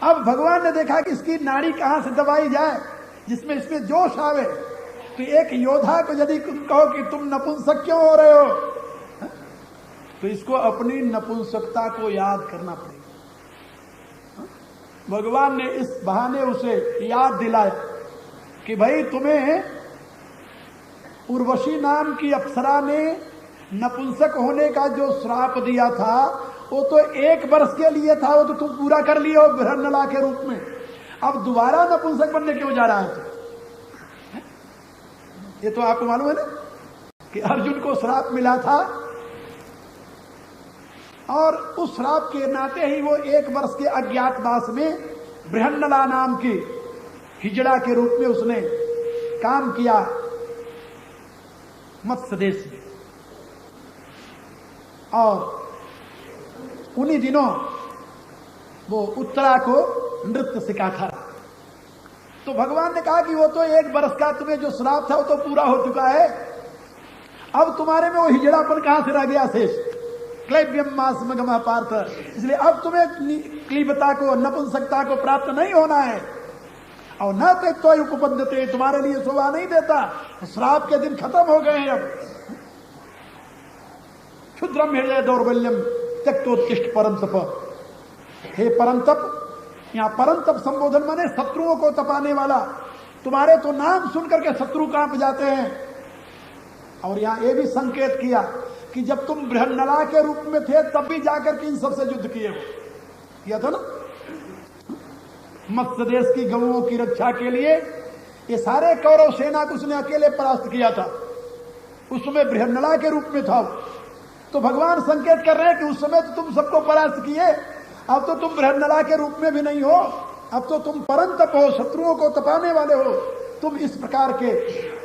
अब भगवान ने देखा कि इसकी नाड़ी कहां से दबाई जाए जिसमें इसमें जोश आवे। तो एक योद्धा को यदि तुम कहो कि तुम नपुंसक क्यों हो रहे हो, तो इसको अपनी नपुंसकता को याद करना पड़ेगा। भगवान ने इस बहाने उसे याद दिलाया कि भाई तुम्हें उर्वशी नाम की अप्सरा ने नपुंसक होने का जो श्राप दिया था वो तो 1 वर्ष के लिए था, वो तो तुम पूरा कर लिए हो बृहन्नला के रूप में। अब दोबारा नपुंसक बनने क्यों जा रहा है तो? ये तो आपको मालूम है ना कि अर्जुन को श्राप मिला था और उस श्राप के नाते ही वो 1 वर्ष के अज्ञातवास में बृहन्नला नाम की हिजड़ा के रूप में उसने काम किया मत्स्य देश में। और उन्हीं दिनों वो उत्तरा को नृत्य सिखाता था। तो भगवान ने कहा कि वो तो 1 वर्ष का तुम्हें जो श्राप था वो तो पूरा हो चुका है, अब तुम्हारे में वो हिजड़ापन कहां से रह गया शेष, क्लैब्यम मास्मगम पार्थ। इसलिए अब तुम्हें क्लीबता को, नपुंसकता को प्राप्त नहीं होना है। और न तो उपपद्यते, तुम्हारे लिए शोभा नहीं देता, श्राप के दिन खत्म हो गए हैं। अब क्षुद्रम हृदय दौर्बल्यम त्यक्तोत्तिष्ठ परम तप। हे परम तप, यहां परम तप संबोधन माने शत्रुओं को तपाने वाला। तुम्हारे तो नाम सुनकर के शत्रु कांप जाते हैं। और यहां यह भी संकेत किया कि जब तुम बृहन्नला के रूप में थे तब भी जाकर के इन सबसे युद्ध किए हो, किया था ना। मत्स्य देश की गौओं की रक्षा के लिए ये सारे कौरव सेना को उसने अकेले परास्त किया था, उस समय बृहन्नला के रूप में था। तो भगवान संकेत कर रहे हैं कि उस समय तो तुम सबको परास्त किए, अब तो तुम बृहन्नला के रूप में भी नहीं हो, अब तो तुम परम तप हो, शत्रुओं को तपाने वाले हो। तुम इस प्रकार के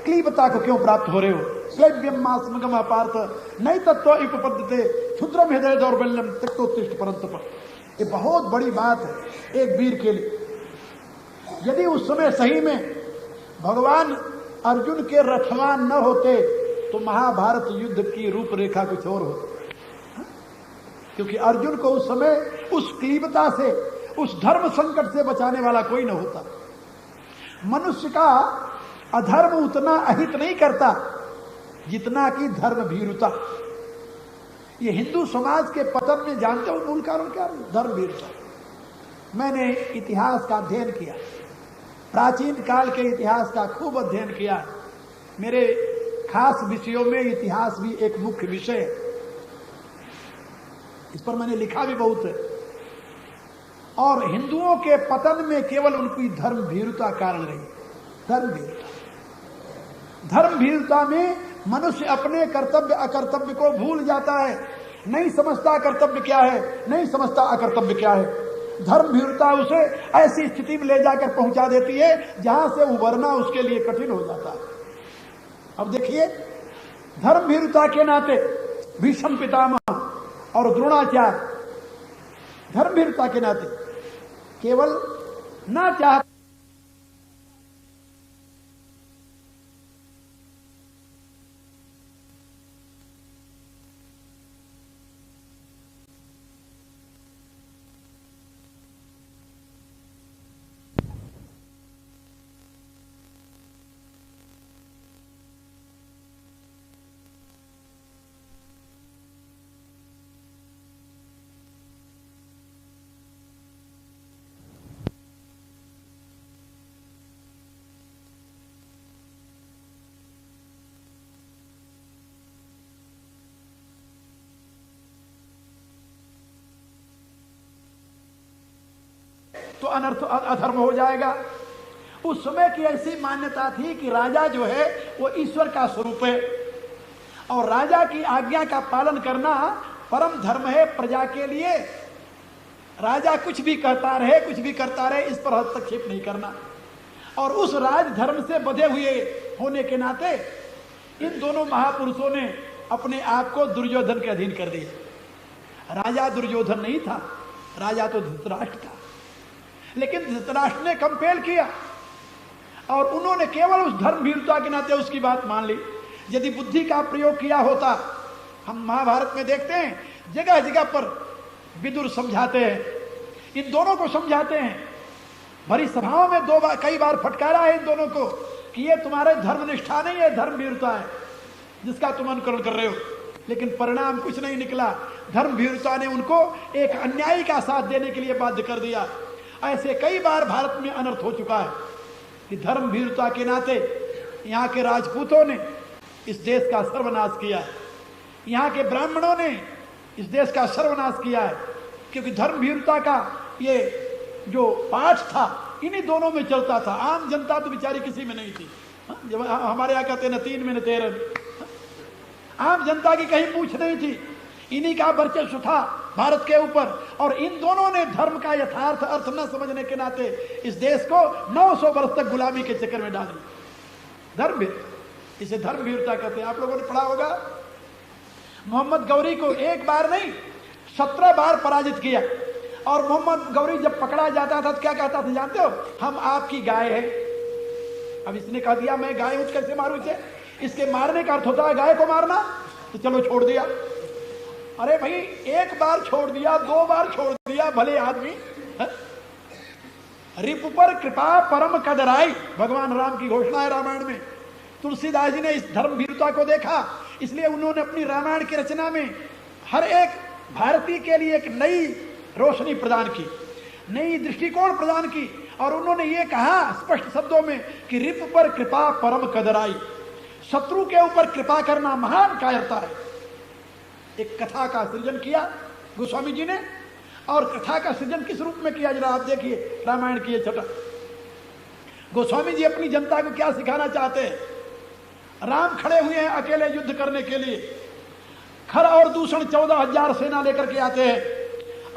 क्लीबता को क्यों प्राप्त हो रहे हो। क्लैब्यम मास्मगम पार्थ नहीं तत्व उपपद्यते क्षुद्रम हृदय दौर्बल्यम त्यक्तोत्तिष्ठ परम तप। ये बहुत बड़ी बात है एक वीर के लिए। यदि उस समय सही में भगवान अर्जुन के रथवान न होते तो महाभारत युद्ध की रूपरेखा कुछ और होती, क्योंकि अर्जुन को उस समय उस क्लीबता से, उस धर्म संकट से बचाने वाला कोई न होता। मनुष्य का अधर्म उतना अहित नहीं करता जितना कि धर्म भीरुता। ये हिंदू समाज के पतन में जानते हो मूल कारण क्या है? धर्म भीरुता। मैंने इतिहास का अध्ययन किया, प्राचीन काल के इतिहास का खूब अध्ययन किया। मेरे खास विषयों में इतिहास भी एक मुख्य विषय है, इस पर मैंने लिखा भी बहुत है। और हिंदुओं के पतन में केवल उनकी धर्म भीरुता कारण रही। धर्म भीरुता में मनुष्य अपने कर्तव्य अकर्तव्य को भूल जाता है, नहीं समझता कर्तव्य क्या है, नहीं समझता अकर्तव्य क्या है। धर्म भीरुता उसे ऐसी स्थिति में ले जाकर पहुंचा देती है जहां से उबरना उसके लिए कठिन हो जाता है। अब देखिए, धर्म भीरुता के नाते भीष्म पितामह और द्रोणाचार्य धर्म भीरुता के नाते केवल ना चाह तो अनर्थ अधर्म हो जाएगा। उस समय की ऐसी मान्यता थी कि राजा जो है वो ईश्वर का स्वरूप है और राजा की आज्ञा का पालन करना परम धर्म है। प्रजा के लिए राजा कुछ भी कहता रहे, कुछ भी करता रहे, इस पर हस्तक्षेप नहीं करना। और उस राज धर्म से बंधे हुए होने के नाते इन दोनों महापुरुषों ने अपने आप को दुर्योधन के अधीन कर दिया। राजा दुर्योधन नहीं था, राजा तो धृतराष्ट्र था। लेकिन धृतराष्ट्र ने कंपेल किया और उन्होंने केवल उस धर्म भीरुता के नाते उसकी बात मान ली। यदि बुद्धि का प्रयोग किया होता, हम महाभारत में देखते हैं जगह जगह पर विदुर समझाते हैं, इन दोनों को समझाते हैं। भरी सभाओं में कई बार फटकारा है इन दोनों को कि ये तुम्हारे धर्मनिष्ठा नहीं है, धर्म भीरुता है जिसका तुम अनुकरण कर रहे हो। लेकिन परिणाम कुछ नहीं निकला। धर्म भीरुता ने उनको एक अन्यायी का साथ देने के लिए बाध्य कर दिया। ऐसे कई बार भारत में अनर्थ हो चुका है कि धर्म भीरुता के नाते यहाँ के राजपूतों ने इस देश का सर्वनाश किया है, यहाँ के ब्राह्मणों ने इस देश का सर्वनाश किया है। क्योंकि धर्म भीरुता का ये जो पाठ था इन्हीं दोनों में चलता था। आम जनता तो बेचारी किसी में नहीं थी। जब हमारे यहाँ कहते न तीन में न तेरह में, आम जनता की कहीं पूछ नहीं थी। इन्हीं का वर्चस्व था भारत के ऊपर। और इन दोनों ने धर्म का यथार्थ अर्थ न समझने के नाते इस देश को 900 वर्ष तक गुलामी के चक्कर में डाल दिया। धर्मवीर, इसे धर्मवीरता कहते हैं। आप लोगों ने पढ़ा होगा, मोहम्मद गौरी को एक बार नहीं 17 बार पराजित किया। और मोहम्मद गौरी जब पकड़ा जाता था तो क्या कहता था जानते हो? हम आपकी गाय है। अब इसने कह दिया मैं गाय हूं, कैसे मारू इसे? इसके मारने का अर्थ होता है गाय को मारना, तो चलो छोड़ दिया। अरे भाई, एक बार छोड़ दिया, 2 बार छोड़ दिया, भले आदमी। रिप पर कृपा परम कदराई, भगवान राम की घोषणा है रामायण में। तुलसीदास जी ने इस धर्म भीरुता को देखा, इसलिए उन्होंने अपनी रामायण की रचना में हर एक भारतीय के लिए एक नई रोशनी प्रदान की, नई दृष्टिकोण प्रदान की। और उन्होंने ये कहा स्पष्ट शब्दों में कि रिप पर कृपा परम कदराई, शत्रु के ऊपर कृपा करना महान कायरता है। एक कथा का सृजन किया गोस्वामी जी ने। और कथा का सृजन किस रूप में किया जरा आप देखिए, रामायण की ये छटा। गोस्वामी जी अपनी जनता को क्या सिखाना चाहते हैं? राम खड़े हुए हैं अकेले युद्ध करने के लिए। खर और दूषण 14,000 सेना लेकर के आते हैं।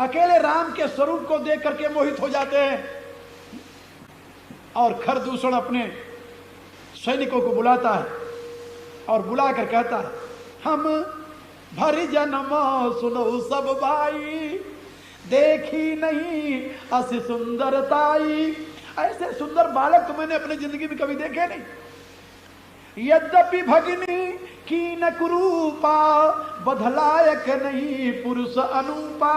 अकेले राम के स्वरूप को देख करके मोहित हो जाते हैं। और खर दूषण अपने सैनिकों को बुलाता है और बुलाकर कहता है, हम भरी जन्म सुनो सब भाई, देखी नहीं असी सुंदरताई। ऐसे सुंदर बालक तो मैंने अपनी जिंदगी में कभी देखे नहीं। यद्यपि भगिनी की न कुरूपा, बधलायक नहीं पुरुष अनूपा।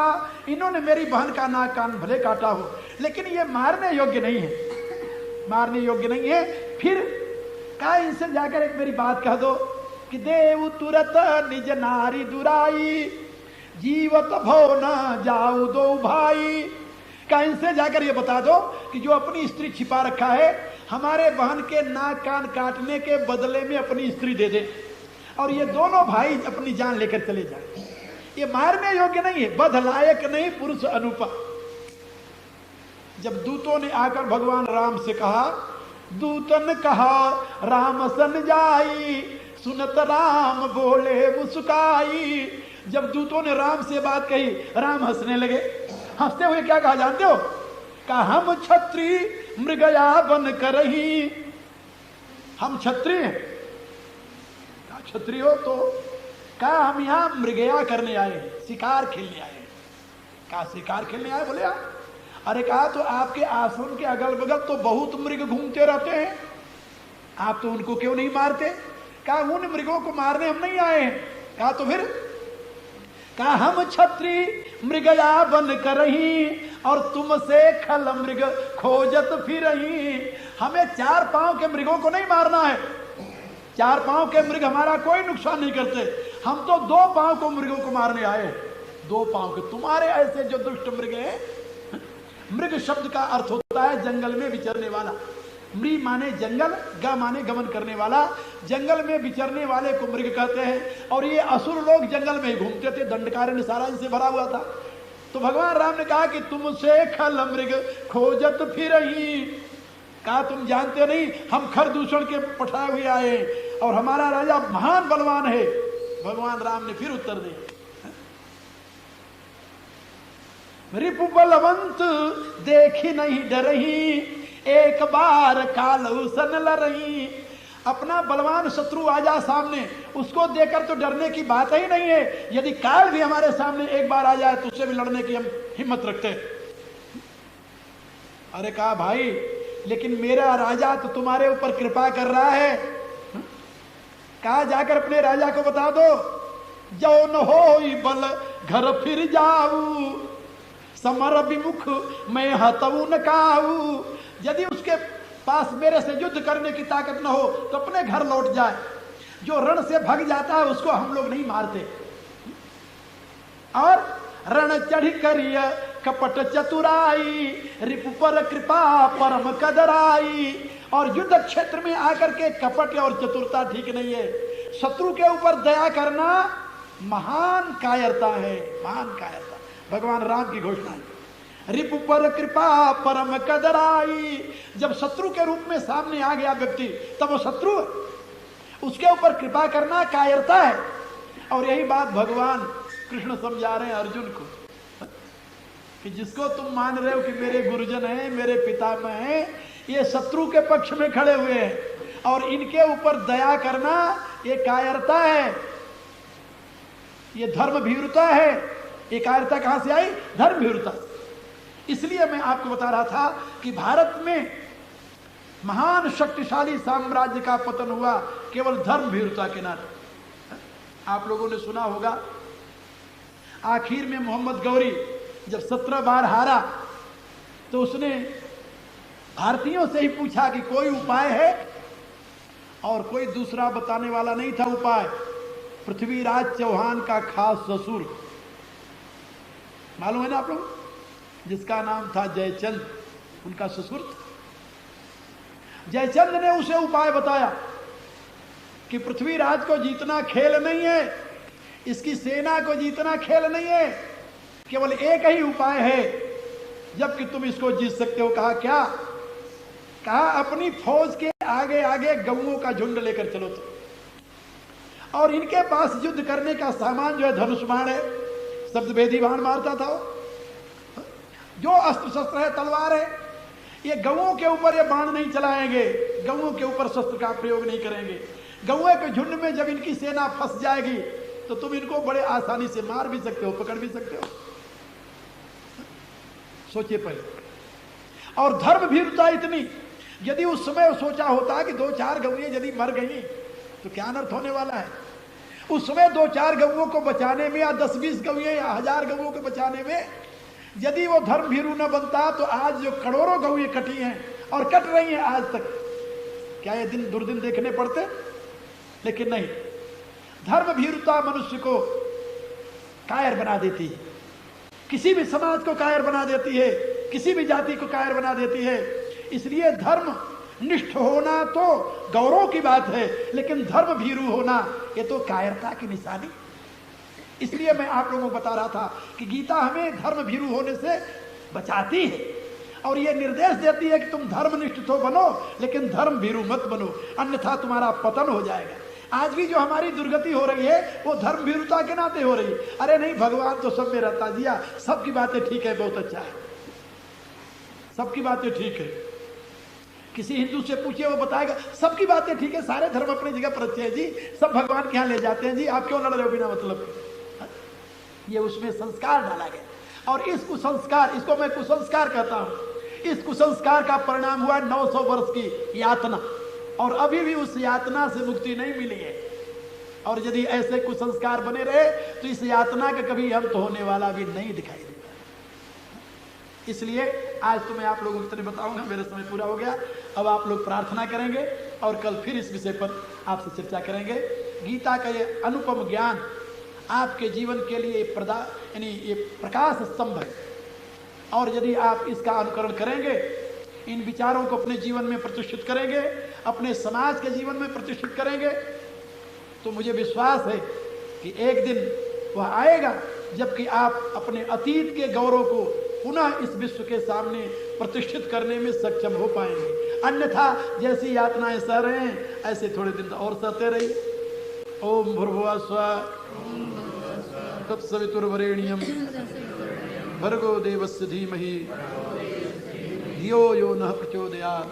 इन्होंने मेरी बहन का नाक कान भले काटा हो, लेकिन ये मारने योग्य नहीं है, मारने योग्य नहीं है। फिर कहा इनसे जाकर एक मेरी बात कह दो कि देव तुरत निज नारी दुराई, जीवत भो न जाऊ दो भाई। कहा इनसे जाकर ये बता दो कि जो अपनी स्त्री छिपा रखा है, हमारे बहन के नाक कान काटने के बदले में अपनी स्त्री दे दे, और ये दोनों भाई अपनी जान लेकर चले जाए। ये मारने योग्य नहीं है, बध लायक नहीं, पुरुष अनुपा। जब दूतों ने आकर भगवान राम से कहा, दूतन कहा राम सन जाई, सुनत राम बोले मुस्काई। जब दूतों ने राम से बात कही, राम हंसने लगे। हंसते हुए क्या कहा जानते हो? कहा हम क्षत्रिय मृगया बन करही। हम क्षत्रिय हैं। कहा क्षत्रिय हो तो? कहा हम यहां मृगया करने आए हैं, शिकार खेलने आए हैं। कहा शिकार खेलने आए? बोले आप। अरे कहा तो आपके आश्रम के अगल बगल तो बहुत मृग घूमते रहते हैं, आप तो उनको क्यों नहीं मारते? कहा उन मृगों को मारने हम नहीं आए हैं। कहा तो फिर? कहा हम क्षत्रिय मृगया बन करही, और तुमसे खल मृग खोजत फिरही। हमें चार पांव के मृगों को नहीं मारना है, चार पांव के मृग हमारा कोई नुकसान नहीं करते, हम तो दो पांव को मृगों को मारने आए। दो पांव के तुम्हारे ऐसे जो दुष्ट मृग हैं। मृग शब्द का अर्थ होता है जंगल में विचरने वाला। मृग माने जंगल, ग माने गमन करने वाला। जंगल में विचरने वाले को मृग कहते हैं। और ये असुर लोग जंगल में घूमते थे, दंडकारण्य सारा इनसे भरा हुआ था। तो भगवान राम ने कहा कि तुमसे खल मृग खोजत फिरही। कहा तुम जानते नहीं हम खरदूषण के पठाए हुए आए, और हमारा राजा महान बलवान है। भगवान राम ने फिर उत्तर दिया, रिपु बलवंत देखी नहीं डरही, एक बार कालू सन लरही। अपना बलवान शत्रु आ जा सामने, उसको देखकर तो डरने की बात ही नहीं है। यदि काल भी हमारे सामने एक बार आ जाए तो उससे भी लड़ने की हम हिम्मत रखते हैं। अरे कहा भाई लेकिन मेरा राजा तो तुम्हारे ऊपर कृपा कर रहा है। कहा जाकर अपने राजा को बता दो, जो न हो बल घर फिर जाऊ, समर विमुख मैं हतऊ न काऊ। यदि उसके पास मेरे से युद्ध करने की ताकत न हो तो अपने घर लौट जाए। जो रण से भाग जाता है उसको हम लोग नहीं मारते। और रण चढ़ करिय कपट चतुराई, रिपु पर कृपा परम कदराई। और युद्ध क्षेत्र में आकर के कपट और चतुरता ठीक नहीं है। शत्रु के ऊपर दया करना महान कायरता है, महान कायरता। भगवान राम की घोषणा है, रिपु पर कृपा परम कदराई। जब शत्रु के रूप में सामने आ गया व्यक्ति तब वो शत्रु है, उसके ऊपर कृपा करना कायरता है। और यही बात भगवान कृष्ण समझा रहे हैं अर्जुन को कि जिसको तुम मान रहे हो कि मेरे गुरुजन हैं, मेरे पितामह हैं, ये शत्रु के पक्ष में खड़े हुए हैं, और इनके ऊपर दया करना ये कायरता है, ये धर्म भीरुता है। ये कायरता कहां से आई? धर्म भीरुता। इसलिए मैं आपको बता रहा था कि भारत में महान शक्तिशाली साम्राज्य का पतन हुआ केवल धर्म भीरुता के नाते। आप लोगों ने सुना होगा आखिर में मोहम्मद गौरी जब 17 बार हारा तो उसने भारतीयों से ही पूछा कि कोई उपाय है, और कोई दूसरा बताने वाला नहीं था उपाय। पृथ्वीराज चौहान का खास ससुर, मालूम है ना आप लोग, जिसका नाम था जयचंद, उनका ससुर था। जयचंद ने उसे उपाय बताया कि पृथ्वीराज को जीतना खेल नहीं है, इसकी सेना को जीतना खेल नहीं है, केवल एक ही उपाय है जबकि तुम इसको जीत सकते हो। कहा क्या? कहा अपनी फौज के आगे आगे गऊओं का झुंड लेकर चलो तो, और इनके पास युद्ध करने का सामान जो है धनुष बाण है, शब्द भेदी बाण मारता था वो। जो अस्त्र शस्त्र है तलवार है, ये गऊओं के ऊपर ये बाण नहीं चलाएंगे, गऊओं के ऊपर शस्त्र का प्रयोग नहीं करेंगे। गऊओं के झुंड में जब इनकी सेना फंस जाएगी तो तुम इनको बड़े आसानी से मार भी सकते हो, पकड़ भी सकते हो। सोचिए पहले। और धर्म भीरुता इतनी, यदि उस समय सोचा होता कि 2-4 गऊएं यदि मर गई तो क्या अनर्थ होने वाला है। उस समय 2-4 गऊओं को बचाने में, या 10-20 गऊएं या 1000 गऊओं को बचाने में यदि वो धर्म भीरु न बनता तो आज जो करोड़ों गऊएं कटी हैं और कट रही हैं आज तक, क्या ये दिन दुर्दिन देखने पड़ते? लेकिन नहीं, धर्म भीरुता मनुष्य को कायर बना देती है, किसी भी समाज को कायर बना देती है। किसी भी जाति को कायर बना देती है। इसलिए धर्म निष्ठ होना तो गौरव की बात है, लेकिन धर्म भीरू होना ये तो कायरता की निशानी। इसलिए मैं आप लोगों को बता रहा था कि गीता हमें धर्म भीरू होने से बचाती है और ये निर्देश देती है कि तुम धर्मनिष्ठ तो बनो, लेकिन धर्म भीरू मत बनो, अन्यथा तुम्हारा पतन हो जाएगा। आज भी जो हमारी दुर्गति हो रही है वो धर्म भीरुता के नाते हो रही है। अरे नहीं, भगवान तो सब में रहता दिया, सबकी बातें ठीक है, बहुत अच्छा है, सबकी बातें ठीक है। किसी हिंदू से पूछिए, वो बताएगा सबकी बातें ठीक है, सारे धर्म अपनी जगह पर अच्छे हैं जी, सब भगवान के यहाँ ले जाते हैं जी, आप क्यों लड़ रहे हो बिना मतलब। ये उसमें संस्कार डाला गया और इस कुसंस्कार, इसको मैं कुसंस्कार कहता हूं, इस कुसंस्कार का परिणाम हुआ 900 वर्ष की यातना और अभी भी उस यातना से मुक्ति नहीं मिली है। और यदि ऐसे कुसंस्कार बने रहे तो इस यातना का कभी अंत होने वाला भी नहीं दिखाई देता। इसलिए आज तो मैं आप लोगों को इतने बताऊंगा, मेरा समय पूरा हो गया। अब आप लोग प्रार्थना करेंगे और कल फिर इस विषय पर आपसे चर्चा करेंगे। गीता का ये अनुपम ज्ञान आपके जीवन के लिए यानी ये प्रकाश स्तंभ है और यदि आप इसका अनुकरण करेंगे, इन विचारों को अपने जीवन में प्रतिष्ठित करेंगे, अपने समाज के जीवन में प्रतिष्ठित करेंगे, तो मुझे विश्वास है कि एक दिन वह आएगा जबकि आप अपने अतीत के गौरव को पुनः इस विश्व के सामने प्रतिष्ठित करने में सक्षम हो पाएंगे। अन्यथा जैसी यातनाएं सह रहे हैं ऐसे थोड़े दिन और सहते रहिए। ओम भूर्भुवः स्वः तत्सवितुर्वरेण्यं भर्गो देवस्य धीमहि धियो यो नः प्रचोदयात्।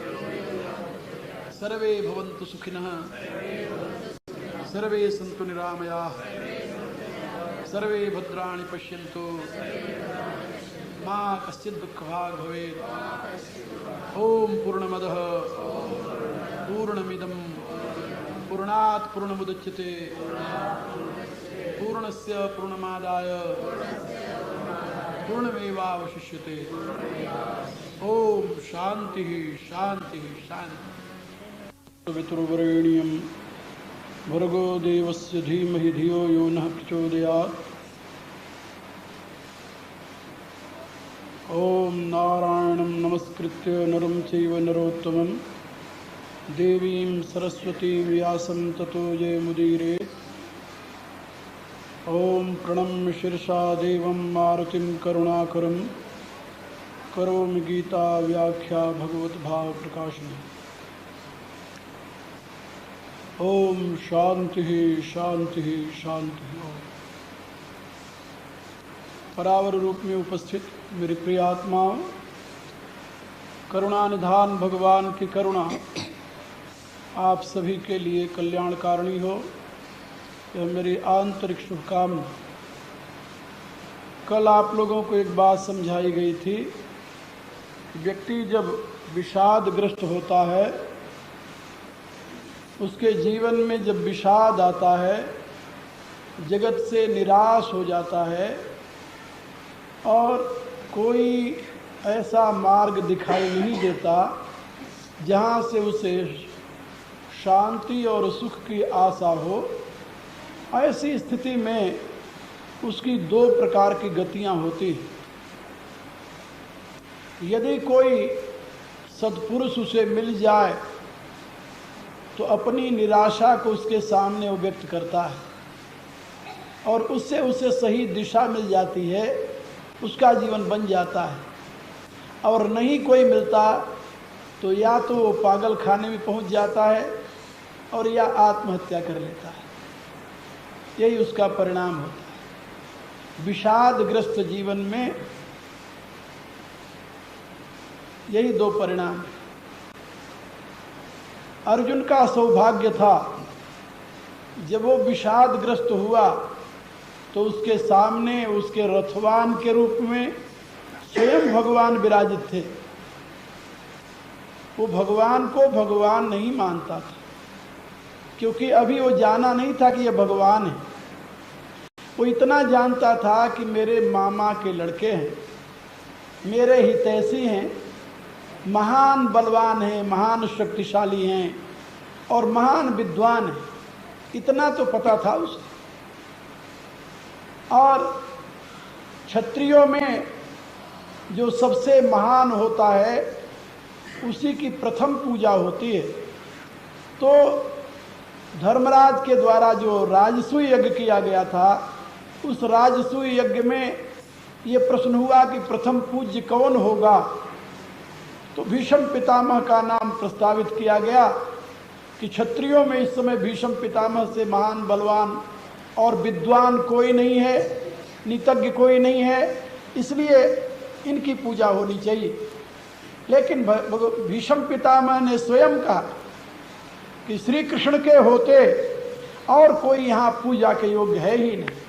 सर्वे भवन्तु सुखिनः, सर्वे सन्तु निरामयाः, सर्वे भद्राणि पश्यन्तु, मा कश्चित् दुःखभाग् भवेत्। ओम पूर्णमदः पूर्णमिदं पूर्णात् पूर्णमुदच्यते पूर्णस्य पूर्णमादाय पूर्णमेवावशिष्यते। ओम शांति शांति शांति। वितुर्वरेण्यं भर्गो देवस्य धीमहि धियो यो नः प्रचोदयात्। ओम नारायणं नमस्कृत्य नरं चैव नरोत्तमं देवीं सरस्वतीं व्यासं ततो जयमुदीरयेत्। ओम प्रणम्य शिरसा देवं मारुतिं करुणाकरं करोमि गीता व्याख्या भगवत भाव प्रकाशनम्। ओम शांति शांति शांति। परावर रूप में उपस्थित मेरी प्रिय आत्माओं, करुणा निधान भगवान की करुणा आप सभी के लिए कल्याणकारिणी हो, यह मेरी आंतरिक शुभकामना। कल आप लोगों को एक बात समझाई गई थी, व्यक्ति जब विषादग्रस्त होता है, उसके जीवन में जब विषाद आता है, जगत से निराश हो जाता है और कोई ऐसा मार्ग दिखाई नहीं देता जहाँ से उसे शांति और सुख की आशा हो। ऐसी स्थिति में उसकी दो प्रकार की गतियाँ होती हैं। यदि कोई सत्पुरुष उसे मिल जाए तो अपनी निराशा को उसके सामने वो व्यक्त करता है और उससे उसे सही दिशा मिल जाती है, उसका जीवन बन जाता है। और नहीं कोई मिलता तो या तो वो पागल खाने में पहुंच जाता है और या आत्महत्या कर लेता है। यही उसका परिणाम होता है। विषादग्रस्त जीवन में यही दो परिणाम है। अर्जुन का सौभाग्य था, जब वो विषादग्रस्त हुआ तो उसके सामने उसके रथवान के रूप में स्वयं भगवान विराजित थे। वो भगवान को भगवान नहीं मानता था, क्योंकि अभी वो जाना नहीं था कि ये भगवान है। वो इतना जानता था कि मेरे मामा के लड़के हैं, मेरे हितैषी हैं, महान बलवान हैं, महान शक्तिशाली हैं और महान विद्वान हैं। इतना तो पता था उसे। और क्षत्रियों में जो सबसे महान होता है उसी की प्रथम पूजा होती है। तो धर्मराज के द्वारा जो राजसूय यज्ञ किया गया था, उस राजसूय यज्ञ में ये प्रश्न हुआ कि प्रथम पूज्य कौन होगा। तो भीष्म पितामह का नाम प्रस्तावित किया गया कि क्षत्रियों में इस समय भीष्म पितामह से महान बलवान और विद्वान कोई नहीं है, नितज्ञ कोई नहीं है, इसलिए इनकी पूजा होनी चाहिए। लेकिन भीष्म पितामह ने स्वयं कहा कि श्री कृष्ण के होते और कोई यहाँ पूजा के योग्य है ही नहीं।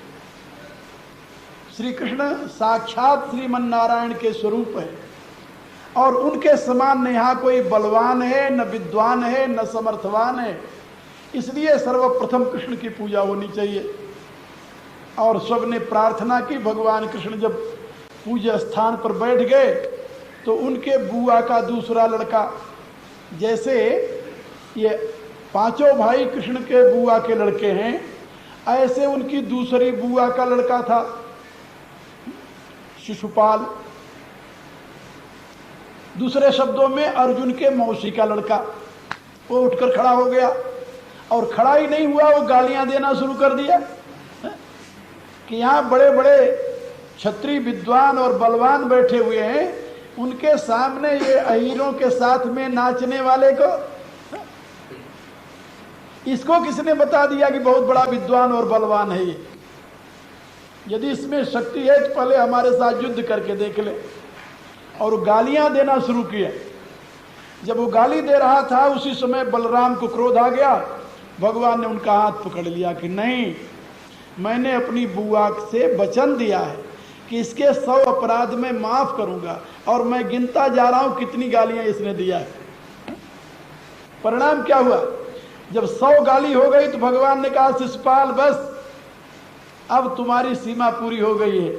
श्री कृष्ण साक्षात श्रीमन नारायण के स्वरूप है और उनके समान न यहाँ कोई बलवान है, न विद्वान है, न समर्थवान है, इसलिए सर्वप्रथम कृष्ण की पूजा होनी चाहिए। और सबने प्रार्थना की। भगवान कृष्ण जब पूजा स्थान पर बैठ गए तो उनके बुआ का दूसरा लड़का, जैसे ये पांचों भाई कृष्ण के बुआ के लड़के हैं, ऐसे उनकी दूसरी बुआ का लड़का था शिशुपाल। दूसरे शब्दों में अर्जुन के मौसी का लड़का, वो उठकर खड़ा हो गया और खड़ा ही नहीं हुआ, वो गालियां देना शुरू कर दिया कि यहाँ बड़े बड़े क्षत्रिय विद्वान और बलवान बैठे हुए हैं, उनके सामने ये अहीरों के साथ में नाचने वाले को, इसको किसने बता दिया कि बहुत बड़ा विद्वान और बलवान है ये? यदि इसमें शक्ति है तो पहले हमारे साथ युद्ध करके देख ले। और गालियां देना शुरू किया। जब वो गाली दे रहा था उसी समय बलराम को क्रोध आ गया। भगवान ने उनका हाथ पकड़ लिया कि नहीं, मैंने अपनी बुआ से वचन दिया है कि इसके 100 अपराध में माफ करूंगा और मैं गिनता जा रहा हूं कितनी गालियां इसने दिया है। परिणाम क्या हुआ? जब 100 गाली हो गई तो भगवान ने कहा शिशुपाल बस, अब तुम्हारी सीमा पूरी हो गई है,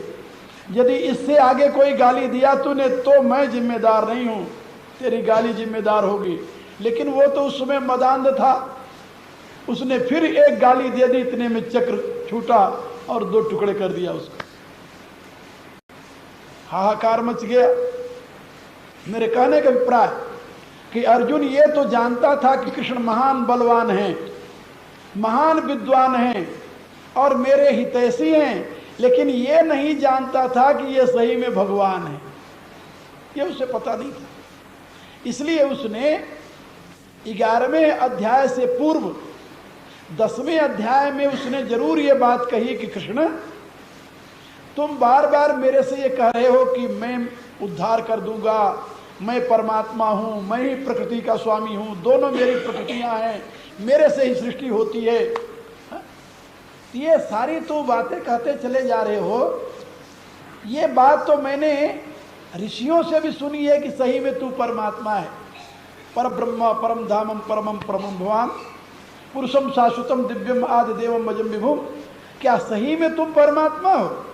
यदि इससे आगे कोई गाली दिया तूने तो मैं जिम्मेदार नहीं हूं, तेरी गाली जिम्मेदार होगी। लेकिन वो तो उस समय मदांध था, उसने फिर एक गाली दे दी, इतने में चक्र छूटा और 2 टुकड़े कर दिया उसको। हाहाकार मच गया। मेरे कहने का अभिप्राय कि अर्जुन ये तो जानता था कि कृष्ण महान बलवान हैं, महान विद्वान हैं और मेरे हितैषी हैं, लेकिन ये नहीं जानता था कि ये सही में भगवान है, ये उसे पता नहीं था। इसलिए उसने 11वें अध्याय से पूर्व 10वें अध्याय में उसने जरूर ये बात कही कि कृष्ण तुम बार बार मेरे से ये कह रहे हो कि मैं उद्धार कर दूंगा, मैं परमात्मा हूं, मैं ही प्रकृति का स्वामी हूं, दोनों मेरी प्रकृतियां हैं, मेरे से ही सृष्टि होती है। ये सारी तो बातें कहते चले जा रहे हो। ये बात तो मैंने ऋषियों से भी सुनी है कि सही में तू परमात्मा है, पर ब्रह्म परम धामम परमम परमम भवान पुरुषम शाश्वतम दिव्यम आदि देवम अजम विभुम। क्या सही में तुम परमात्मा हो?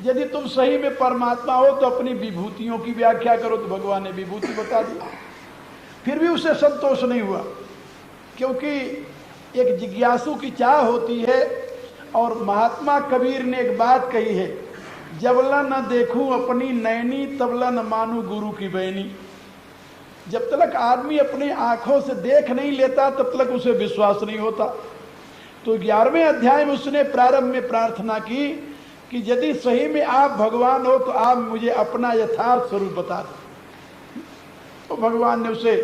यदि तुम सही में परमात्मा हो तो अपनी विभूतियों की व्याख्या करो। तो भगवान ने विभूति बता दी। फिर भी उसे संतोष नहीं हुआ, क्योंकि एक जिज्ञासु की चाह होती है। और महात्मा कबीर ने एक बात कही है, जबला न देखूं अपनी नैनी तबला न मानू गुरु की बहनी। जब तक आदमी अपने आंखों से देख नहीं लेता तब तक उसे विश्वास नहीं होता। तो 11वें अध्याय में उसने प्रारंभ में प्रार्थना की कि यदि सही में आप भगवान हो तो आप मुझे अपना यथार्थ स्वरूप बता दो। तो भगवान ने उसे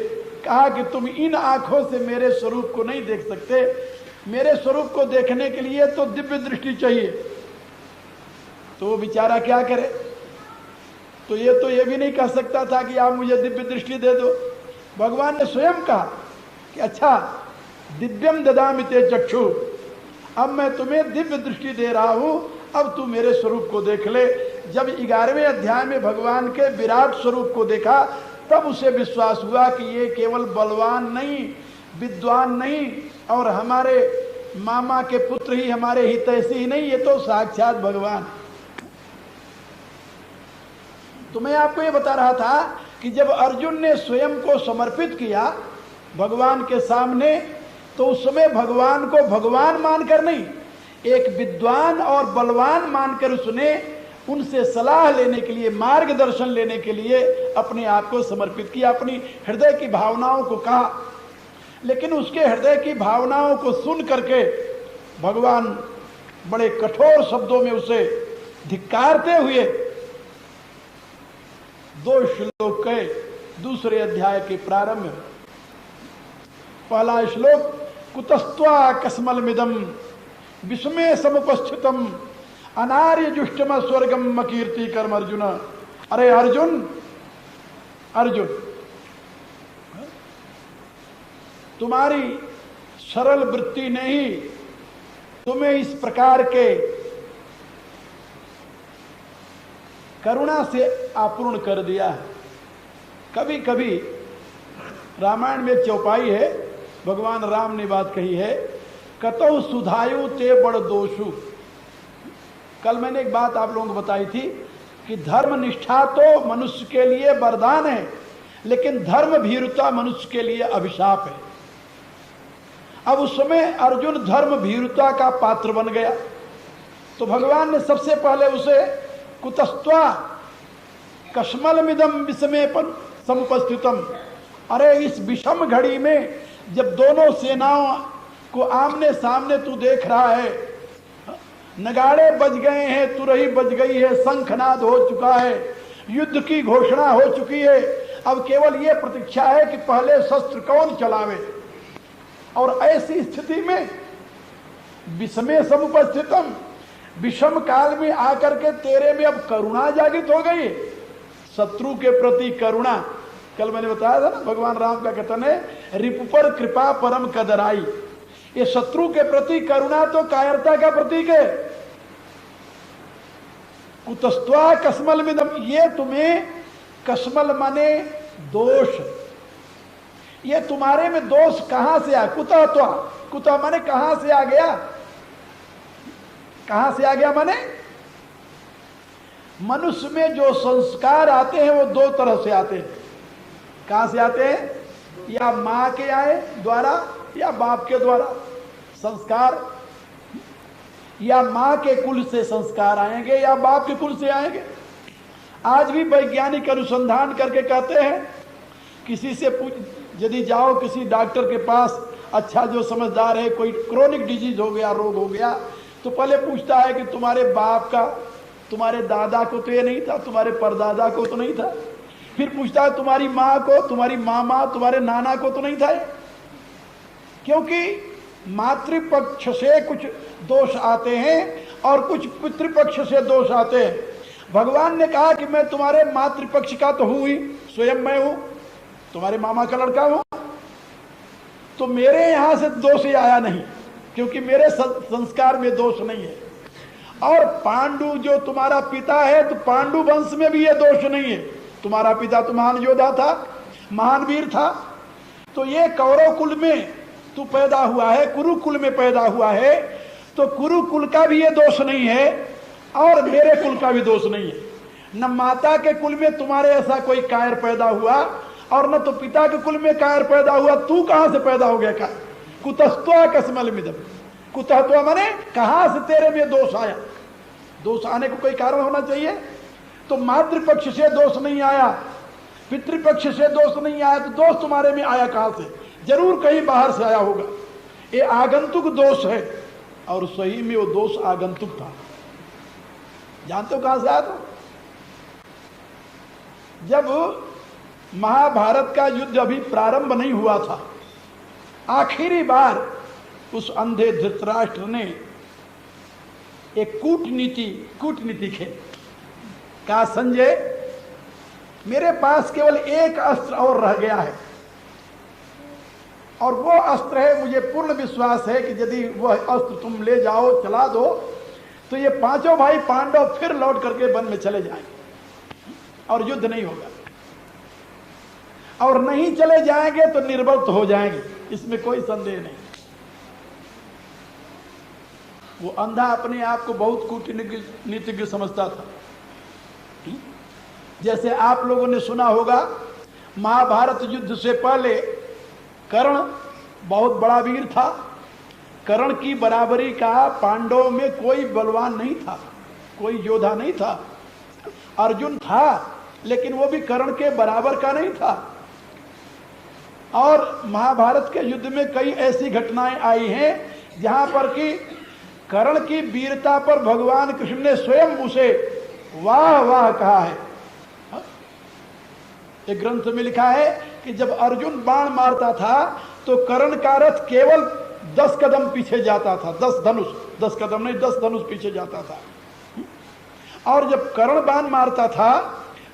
कहा कि तुम इन आंखों से मेरे स्वरूप को नहीं देख सकते, मेरे स्वरूप को देखने के लिए तो दिव्य दृष्टि चाहिए। तो वो बेचारा क्या करे? तो ये भी नहीं कह सकता था कि आप मुझे दिव्य दृष्टि दे दो। भगवान ने स्वयं कहा कि अच्छा दिव्यम ददामि ते चक्षु, अब मैं तुम्हें दिव्य दृष्टि दे रहा हूं, अब तू मेरे स्वरूप को देख ले। जब 11वें अध्याय में भगवान के विराट स्वरूप को देखा तब उसे विश्वास हुआ कि ये केवल बलवान नहीं, विद्वान नहीं और हमारे मामा के पुत्र ही हमारे हितैषी ही नहीं, ये तो साक्षात भगवान। तो मैं आपको ये बता रहा था कि जब अर्जुन ने स्वयं को समर्पित किया भगवान के सामने, तो उस समय भगवान को भगवान मानकर नहीं, एक विद्वान और बलवान मानकर उसने उनसे सलाह लेने के लिए, मार्गदर्शन लेने के लिए अपने आप को समर्पित किया, अपनी हृदय की भावनाओं को कहा। लेकिन उसके हृदय की भावनाओं को सुन करके भगवान बड़े कठोर शब्दों में उसे धिक्कारते हुए 2 श्लोक के दूसरे अध्याय के प्रारंभ में, पहला श्लोक, कुतस्त्वा कस्मलमिदम विस्मय समुपस्थितम अनार्य जुष्टम स्वर्गम कीर्ति कर्म अर्जुन। अरे अर्जुन, अर्जुन, तुम्हारी सरल वृत्ति ने ही तुम्हें इस प्रकार के करुणा से आपूर्ण कर दिया है। कभी कभी रामायण में चौपाई है, भगवान राम ने बात कही है, कतौ सुधायु ते बड़ दोषु। कल मैंने एक बात आप लोगों को बताई थी कि धर्म निष्ठा तो मनुष्य के लिए वरदान है, लेकिन धर्म भीरुता मनुष्य के लिए अभिशाप है। अब उस समय अर्जुन धर्म भीरुता का पात्र बन गया, तो भगवान ने सबसे पहले उसे कुतस्त्वा कस्मलमिदम विषमेपन समुपस्थितम, अरे इस विषम घड़ी में जब दोनों सेनाओं को आमने सामने तू देख रहा है, नगाड़े बज गए हैं, तुरही बज गई है, शंखनाद हो चुका है, युद्ध की घोषणा हो चुकी है, अब केवल यह प्रतीक्षा है कि पहले शस्त्र कौन चलावे। और ऐसी स्थिति में विषमे समुपस्थितम, विषम काल में आकर के तेरे में अब करुणा जागृत हो गई, शत्रु के प्रति करुणा। कल मैंने बताया था ना, भगवान राम का कथन है, रिपु पर कृपा परम कदराई। ये शत्रु के प्रति करुणा तो कायरता का प्रतीक है। कुतस्त्वा कस्मलमिदम, ये तुम्हें, कस्मल माने दोष, ये तुम्हारे में दोष कहां से आ, कुतः त्वा, कुतः माने कहां से आ गया, कहां से आ गया माने मनुष्य में जो संस्कार आते हैं वो 2 तरह से आते हैं। कहां से आते हैं, या मां के आए द्वारा या बाप के द्वारा संस्कार, या मां के कुल से संस्कार आएंगे या बाप के कुल से आएंगे। आज भी वैज्ञानिक अनुसंधान करके कहते हैं, किसी से पूछ, यदि जाओ किसी डॉक्टर के पास, अच्छा जो समझदार है, कोई क्रोनिक डिजीज हो गया, रोग हो गया, तो पहले पूछता है कि तुम्हारे बाप का, तुम्हारे दादा को तो ये नहीं था, तुम्हारे परदादा को तो नहीं था, फिर पूछता है तुम्हारी माँ को, तुम्हारी मामा, तुम्हारे नाना को तो नहीं था। क्योंकि मातृपक्ष से कुछ दोष आते हैं और कुछ पितृपक्ष से दोष आते हैं। भगवान ने कहा कि मैं तुम्हारे मातृपक्ष का तो हूं ही, स्वयं मैं हूं, तुम्हारे मामा का लड़का हूं, तो मेरे यहां से दोष ही आया नहीं, क्योंकि मेरे संस्कार में दोष नहीं है। और पांडु जो तुम्हारा पिता है, तो पांडु वंश में भी ये दोष नहीं है। तुम्हारा पिता तो महान योद्धा था, महान वीर था, तो ये कौरव कुल में तू पैदा हुआ है, कुरुकुल में पैदा हुआ है, तो कुरुकुल का भी ये दोष नहीं है और मेरे कुल का भी दोष नहीं है। न माता के कुल में तुम्हारे ऐसा कोई कायर पैदा हुआ और न तो पिता के कुल में कायर पैदा हुआ, तू कहां से पैदा हो गया कायर। कुतस्त्वा कस्मलमिदम, कुतः माने कहां से तेरे में दोष आया, दोष आने को कोई कारण होना चाहिए। तो मातृपक्ष से दोष नहीं आया, पितृपक्ष से दोष नहीं आया, तो दोष तुम्हारे में आया कहां से, जरूर कहीं बाहर से आया होगा। ये आगंतुक दोष है, और सही में वो दोष आगंतुक था। जानते हो कहां से आया था, जब महाभारत का युद्ध अभी प्रारंभ नहीं हुआ था, आखिरी बार उस अंधे धृतराष्ट्र ने एक कूटनीति खेली, कहा संजय मेरे पास केवल एक अस्त्र और रह गया है, और वो अस्त्र है, मुझे पूर्ण विश्वास है कि यदि वह अस्त्र तुम ले जाओ, चला दो, तो ये 5 भाई पांडव फिर लौट करके वन में चले जाएंगे और युद्ध नहीं होगा, और नहीं चले जाएंगे तो निर्बल हो जाएंगे, इसमें कोई संदेह नहीं। वो अंधा अपने आप को बहुत कूटनीतिज्ञ समझता था। जैसे आप लोगों ने सुना होगा, महाभारत युद्ध से पहले कर्ण बहुत बड़ा वीर था, कर्ण की बराबरी का पांडवों में कोई बलवान नहीं था, कोई योद्धा नहीं था। अर्जुन था लेकिन वो भी कर्ण के बराबर का नहीं था। और महाभारत के युद्ध में कई ऐसी घटनाएं आई हैं जहां पर कि कर्ण की वीरता पर भगवान कृष्ण ने स्वयं उसे वाह वाह कहा है। एक ग्रंथ में लिखा है कि जब अर्जुन बाण मारता था तो कर्ण का रथ केवल 10 कदम पीछे जाता था, 10 कदम नहीं 10 धनुष पीछे जाता था। और जब कर्ण बाण मारता था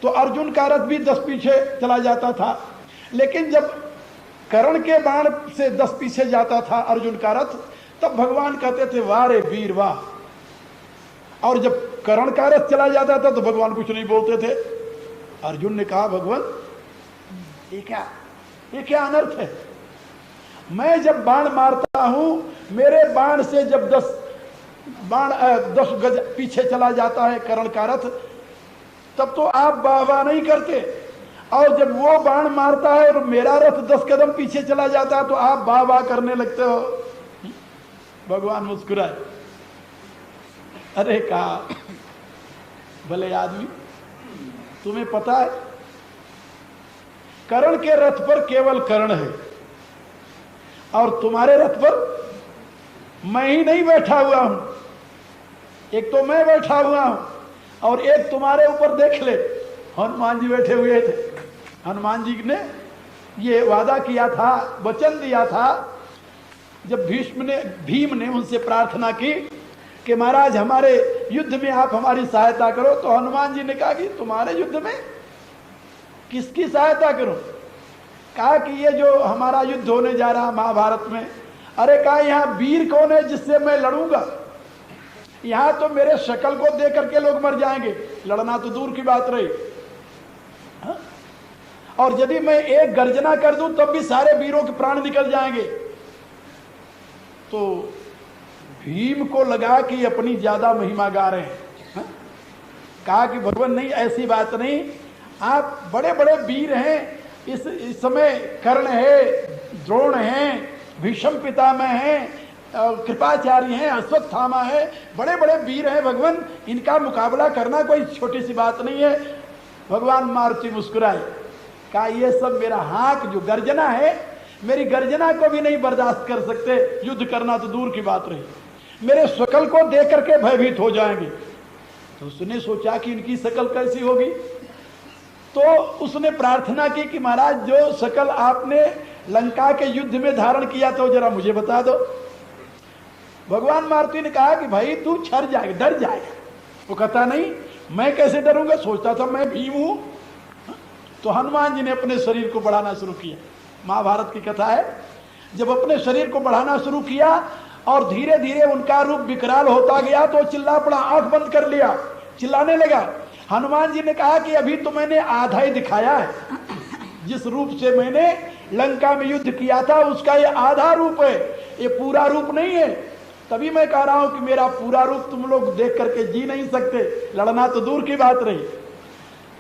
तो अर्जुन का रथ भी 10 पीछे चला जाता था। लेकिन जब कर्ण के बाण से 10 पीछे जाता था अर्जुन का रथ, तब भगवान कहते थे वाह रे वीर वाह। और जब कर्ण का रथ चला जाता था तो भगवान कुछ नहीं बोलते थे। अर्जुन ने कहा भगवान ये क्या अनर्थ है। मैं जब बाण मारता हूं, मेरे बाण से जब 10 गज पीछे चला जाता है कर्ण का रथ, तब तो आप वाह वाह नहीं करते। और जब वो बाण मारता है और मेरा रथ 10 कदम पीछे चला जाता है तो आप वाह वाह करने लगते हो। भगवान मुस्कुराए। अरे कहा भले आदमी, तुम्हें पता है कर्ण के रथ पर केवल कर्ण है और तुम्हारे रथ पर मैं ही नहीं बैठा हुआ हूं। एक तो मैं बैठा हुआ हूं और एक तुम्हारे ऊपर देख ले हनुमान जी बैठे हुए थे। हनुमान जी ने ये वादा किया था, वचन दिया था, जब भीम ने उनसे प्रार्थना की कि महाराज हमारे युद्ध में आप हमारी सहायता करो, तो हनुमान जी ने कहा कि तुम्हारे युद्ध में किसकी सहायता करूं। कहा कि ये जो हमारा युद्ध होने जा रहा महाभारत में, अरे कहा यहाँ वीर कौन है जिससे मैं लड़ूंगा। यहां तो मेरे शक्ल को देख करके लोग मर जाएंगे, लड़ना तो दूर की बात रही। हा? और यदि मैं एक गर्जना कर दूं तब भी सारे वीरों के प्राण निकल जाएंगे। तो भीम को लगा कि अपनी ज्यादा महिमा गा रहे हैं। हा? कहा कि भगवान नहीं, ऐसी बात नहीं, आप बड़े बड़े वीर हैं। इस समय कर्ण है, द्रोण है, भीष्म पितामह हैं, कृपाचार्य हैं, अश्वत्थामा है, बड़े बड़े वीर हैं भगवान, इनका मुकाबला करना कोई छोटी सी बात नहीं है। भगवान मारुति मुस्कुराए। कहा ये सब मेरा हाक जो गर्जना है, मेरी गर्जना को भी नहीं बर्दाश्त कर सकते, युद्ध करना तो दूर की बात रही, मेरे शकल को देख करके भयभीत हो जाएंगे। तो उसने सोचा कि इनकी शकल कैसी होगी, तो उसने प्रार्थना की कि महाराज जो शकल आपने लंका के युद्ध में धारण किया तो जरा मुझे बता दो। भगवान मारुति ने कहा कि भाई तू छर जाएगा, डर जाएगा। वो कहता नहीं, मैं कैसे डरूंगा, सोचता था मैं भीम हूं। तो हनुमान जी ने अपने शरीर को बढ़ाना शुरू किया। महाभारत की कथा है, जब अपने शरीर को बढ़ाना शुरू किया और धीरे धीरे उनका रूप विकराल होता गया तो चिल्ला पड़ा, आंख बंद कर लिया, चिल्लाने लगा। हनुमान जी ने कहा कि अभी तो मैंने आधा ही दिखाया है, जिस रूप से मैंने लंका में युद्ध किया था उसका ये आधा रूप है, ये पूरा रूप नहीं है। तभी मैं कह रहा हूं कि मेरा पूरा रूप तुम लोग देख करके जी नहीं सकते, लड़ना तो दूर की बात रही।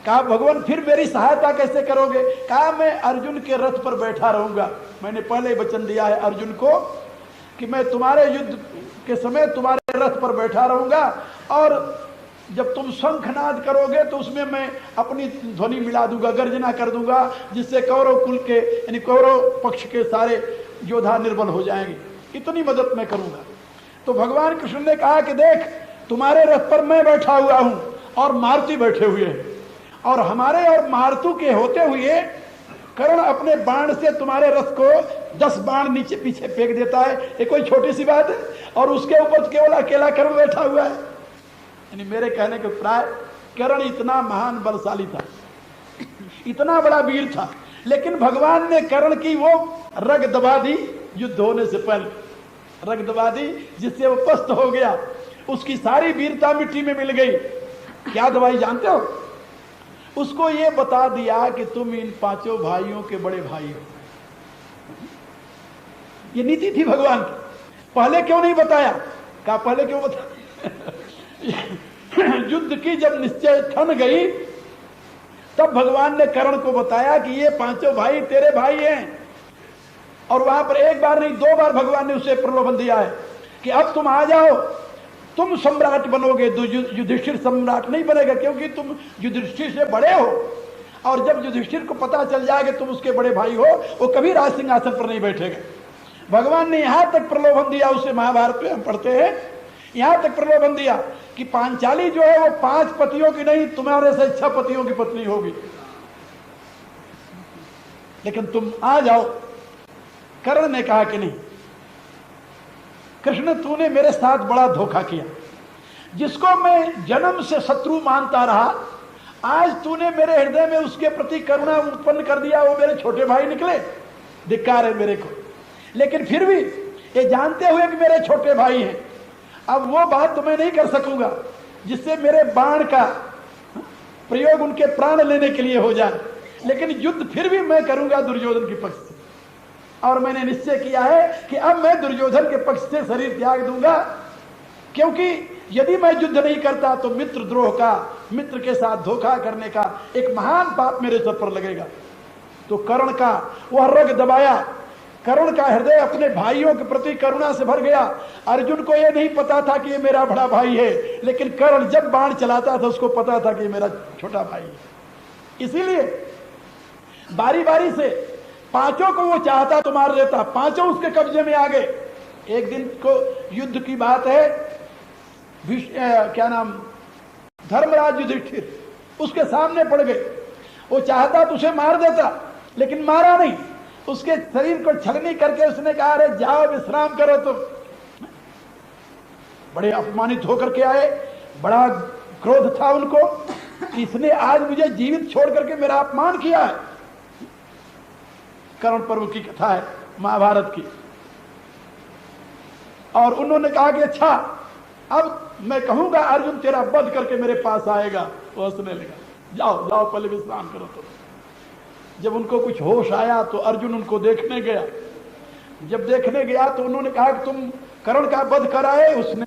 कहा भगवान फिर मेरी सहायता कैसे करोगे। कहा मैं अर्जुन के रथ पर बैठा रहूंगा। मैंने पहले वचन दिया है अर्जुन को कि मैं तुम्हारे युद्ध के समय तुम्हारे रथ पर बैठा रहूंगा, और जब तुम शंखनाद करोगे तो उसमें मैं अपनी ध्वनि मिला दूंगा, गर्जना कर दूंगा, जिससे कौरव कुल के यानी कौरव पक्ष के सारे योद्धा निर्बल हो जाएंगे। इतनी मदद मैं करूंगा। तो भगवान कृष्ण ने कहा कि देख तुम्हारे रथ पर मैं बैठा हुआ हूं और मारुति बैठे हुए हैं, और हमारे और मारुति के होते हुए कर्ण अपने बाण से तुम्हारे रथ को 10 बाण नीचे पीछे फेंक देता है। ये कोई छोटी सी बात है, और उसके ऊपर केवल अकेला कर्ण बैठा हुआ है। यानी मेरे कहने के प्राय कर्ण इतना महान बलशाली था, इतना बड़ा वीर था, लेकिन भगवान ने कर्ण की वो रग दबा दी युद्ध होने से पहले, रग दबा दी, जिससे वो पस्त हो गया, उसकी सारी वीरता मिट्टी में मिल गई। क्या दवाई जानते हो? उसको ये बता दिया कि तुम इन 5 भाइयों के बड़े भाई हो। ये नीति थी भगवान की। पहले क्यों नहीं बताया? कहा पहले क्यों बताया? युद्ध की जब निश्चय ठन गई तब भगवान ने कर्ण को बताया कि ये 5 भाई तेरे भाई हैं। और वहां पर एक बार नहीं 2 बार भगवान ने उसे प्रलोभन दिया है कि अब तुम आ जाओ, तुम सम्राट बनोगे, युधिष्ठिर सम्राट नहीं बनेगा, क्योंकि तुम युधिष्ठिर से बड़े हो। और जब युधिष्ठिर को पता चल जाएगा तुम उसके बड़े भाई हो, वो कभी राज सिंहासन पर नहीं बैठेगा। भगवान ने यहां तक प्रलोभन दिया उसे, महाभारत में हम पढ़ते हैं, यहां तक प्रलोभन दिया कि पांचाली जो है वो 5 पतियों की नहीं, तुम्हारे से 6 पतियों की पत्नी होगी, लेकिन तुम आ जाओ। कर्ण ने कहा कि नहीं कृष्ण, तूने मेरे साथ बड़ा धोखा किया। जिसको मैं जन्म से शत्रु मानता रहा, आज तूने मेरे हृदय में उसके प्रति करुणा उत्पन्न कर दिया। वो मेरे छोटे भाई निकले, धिक्कार है मेरे को। लेकिन फिर भी ये जानते हुए कि मेरे छोटे भाई हैं, अब वो बात तो मैं नहीं कर सकूंगा जिससे मेरे बाण का प्रयोग उनके प्राण लेने के लिए हो जाए, लेकिन युद्ध फिर भी मैं करूंगा दुर्योधन के पक्ष से। और मैंने निश्चय किया है कि अब मैं दुर्योधन के पक्ष से शरीर त्याग दूंगा, क्योंकि यदि मैं युद्ध नहीं करता तो मित्र द्रोह का, मित्र के साथ धोखा करने का एक महान पाप मेरे सर पर लगेगा। तो कर्ण का वह रग दबाया, कर्ण का हृदय अपने भाइयों के प्रति करुणा से भर गया। अर्जुन को यह नहीं पता था कि ये मेरा बड़ा भाई है, लेकिन कर्ण जब बाण चलाता था उसको पता था कि ये मेरा छोटा भाई है। इसीलिए बारी बारी से 5 को वो चाहता तो मार देता, 5 उसके कब्जे में आ गए। एक दिन को युद्ध की बात है, क्या नाम, धर्मराज युधिष्ठिर उसके सामने पड़ गए। वो चाहता तो उसे मार देता, लेकिन मारा नहीं। उसके शरीर को छलनी करके उसने कहा, अरे जाओ विश्राम करो। तो बड़े अपमानित होकर के आए, बड़ा क्रोध था उनको, इसने आज मुझे जीवित छोड़ करके मेरा अपमान किया है। कर्ण पर्व की कथा है महाभारत की। और उन्होंने कहा कि अच्छा अब मैं कहूंगा अर्जुन तेरा वध करके मेरे पास आएगा। वो हंसने लगा, जाओ जाओ पहले विश्राम करो। तो जब उनको कुछ होश आया तो अर्जुन उनको देखने गया। जब देखने गया तो उन्होंने कहा कि तुम कर्ण का वध कराए। उसने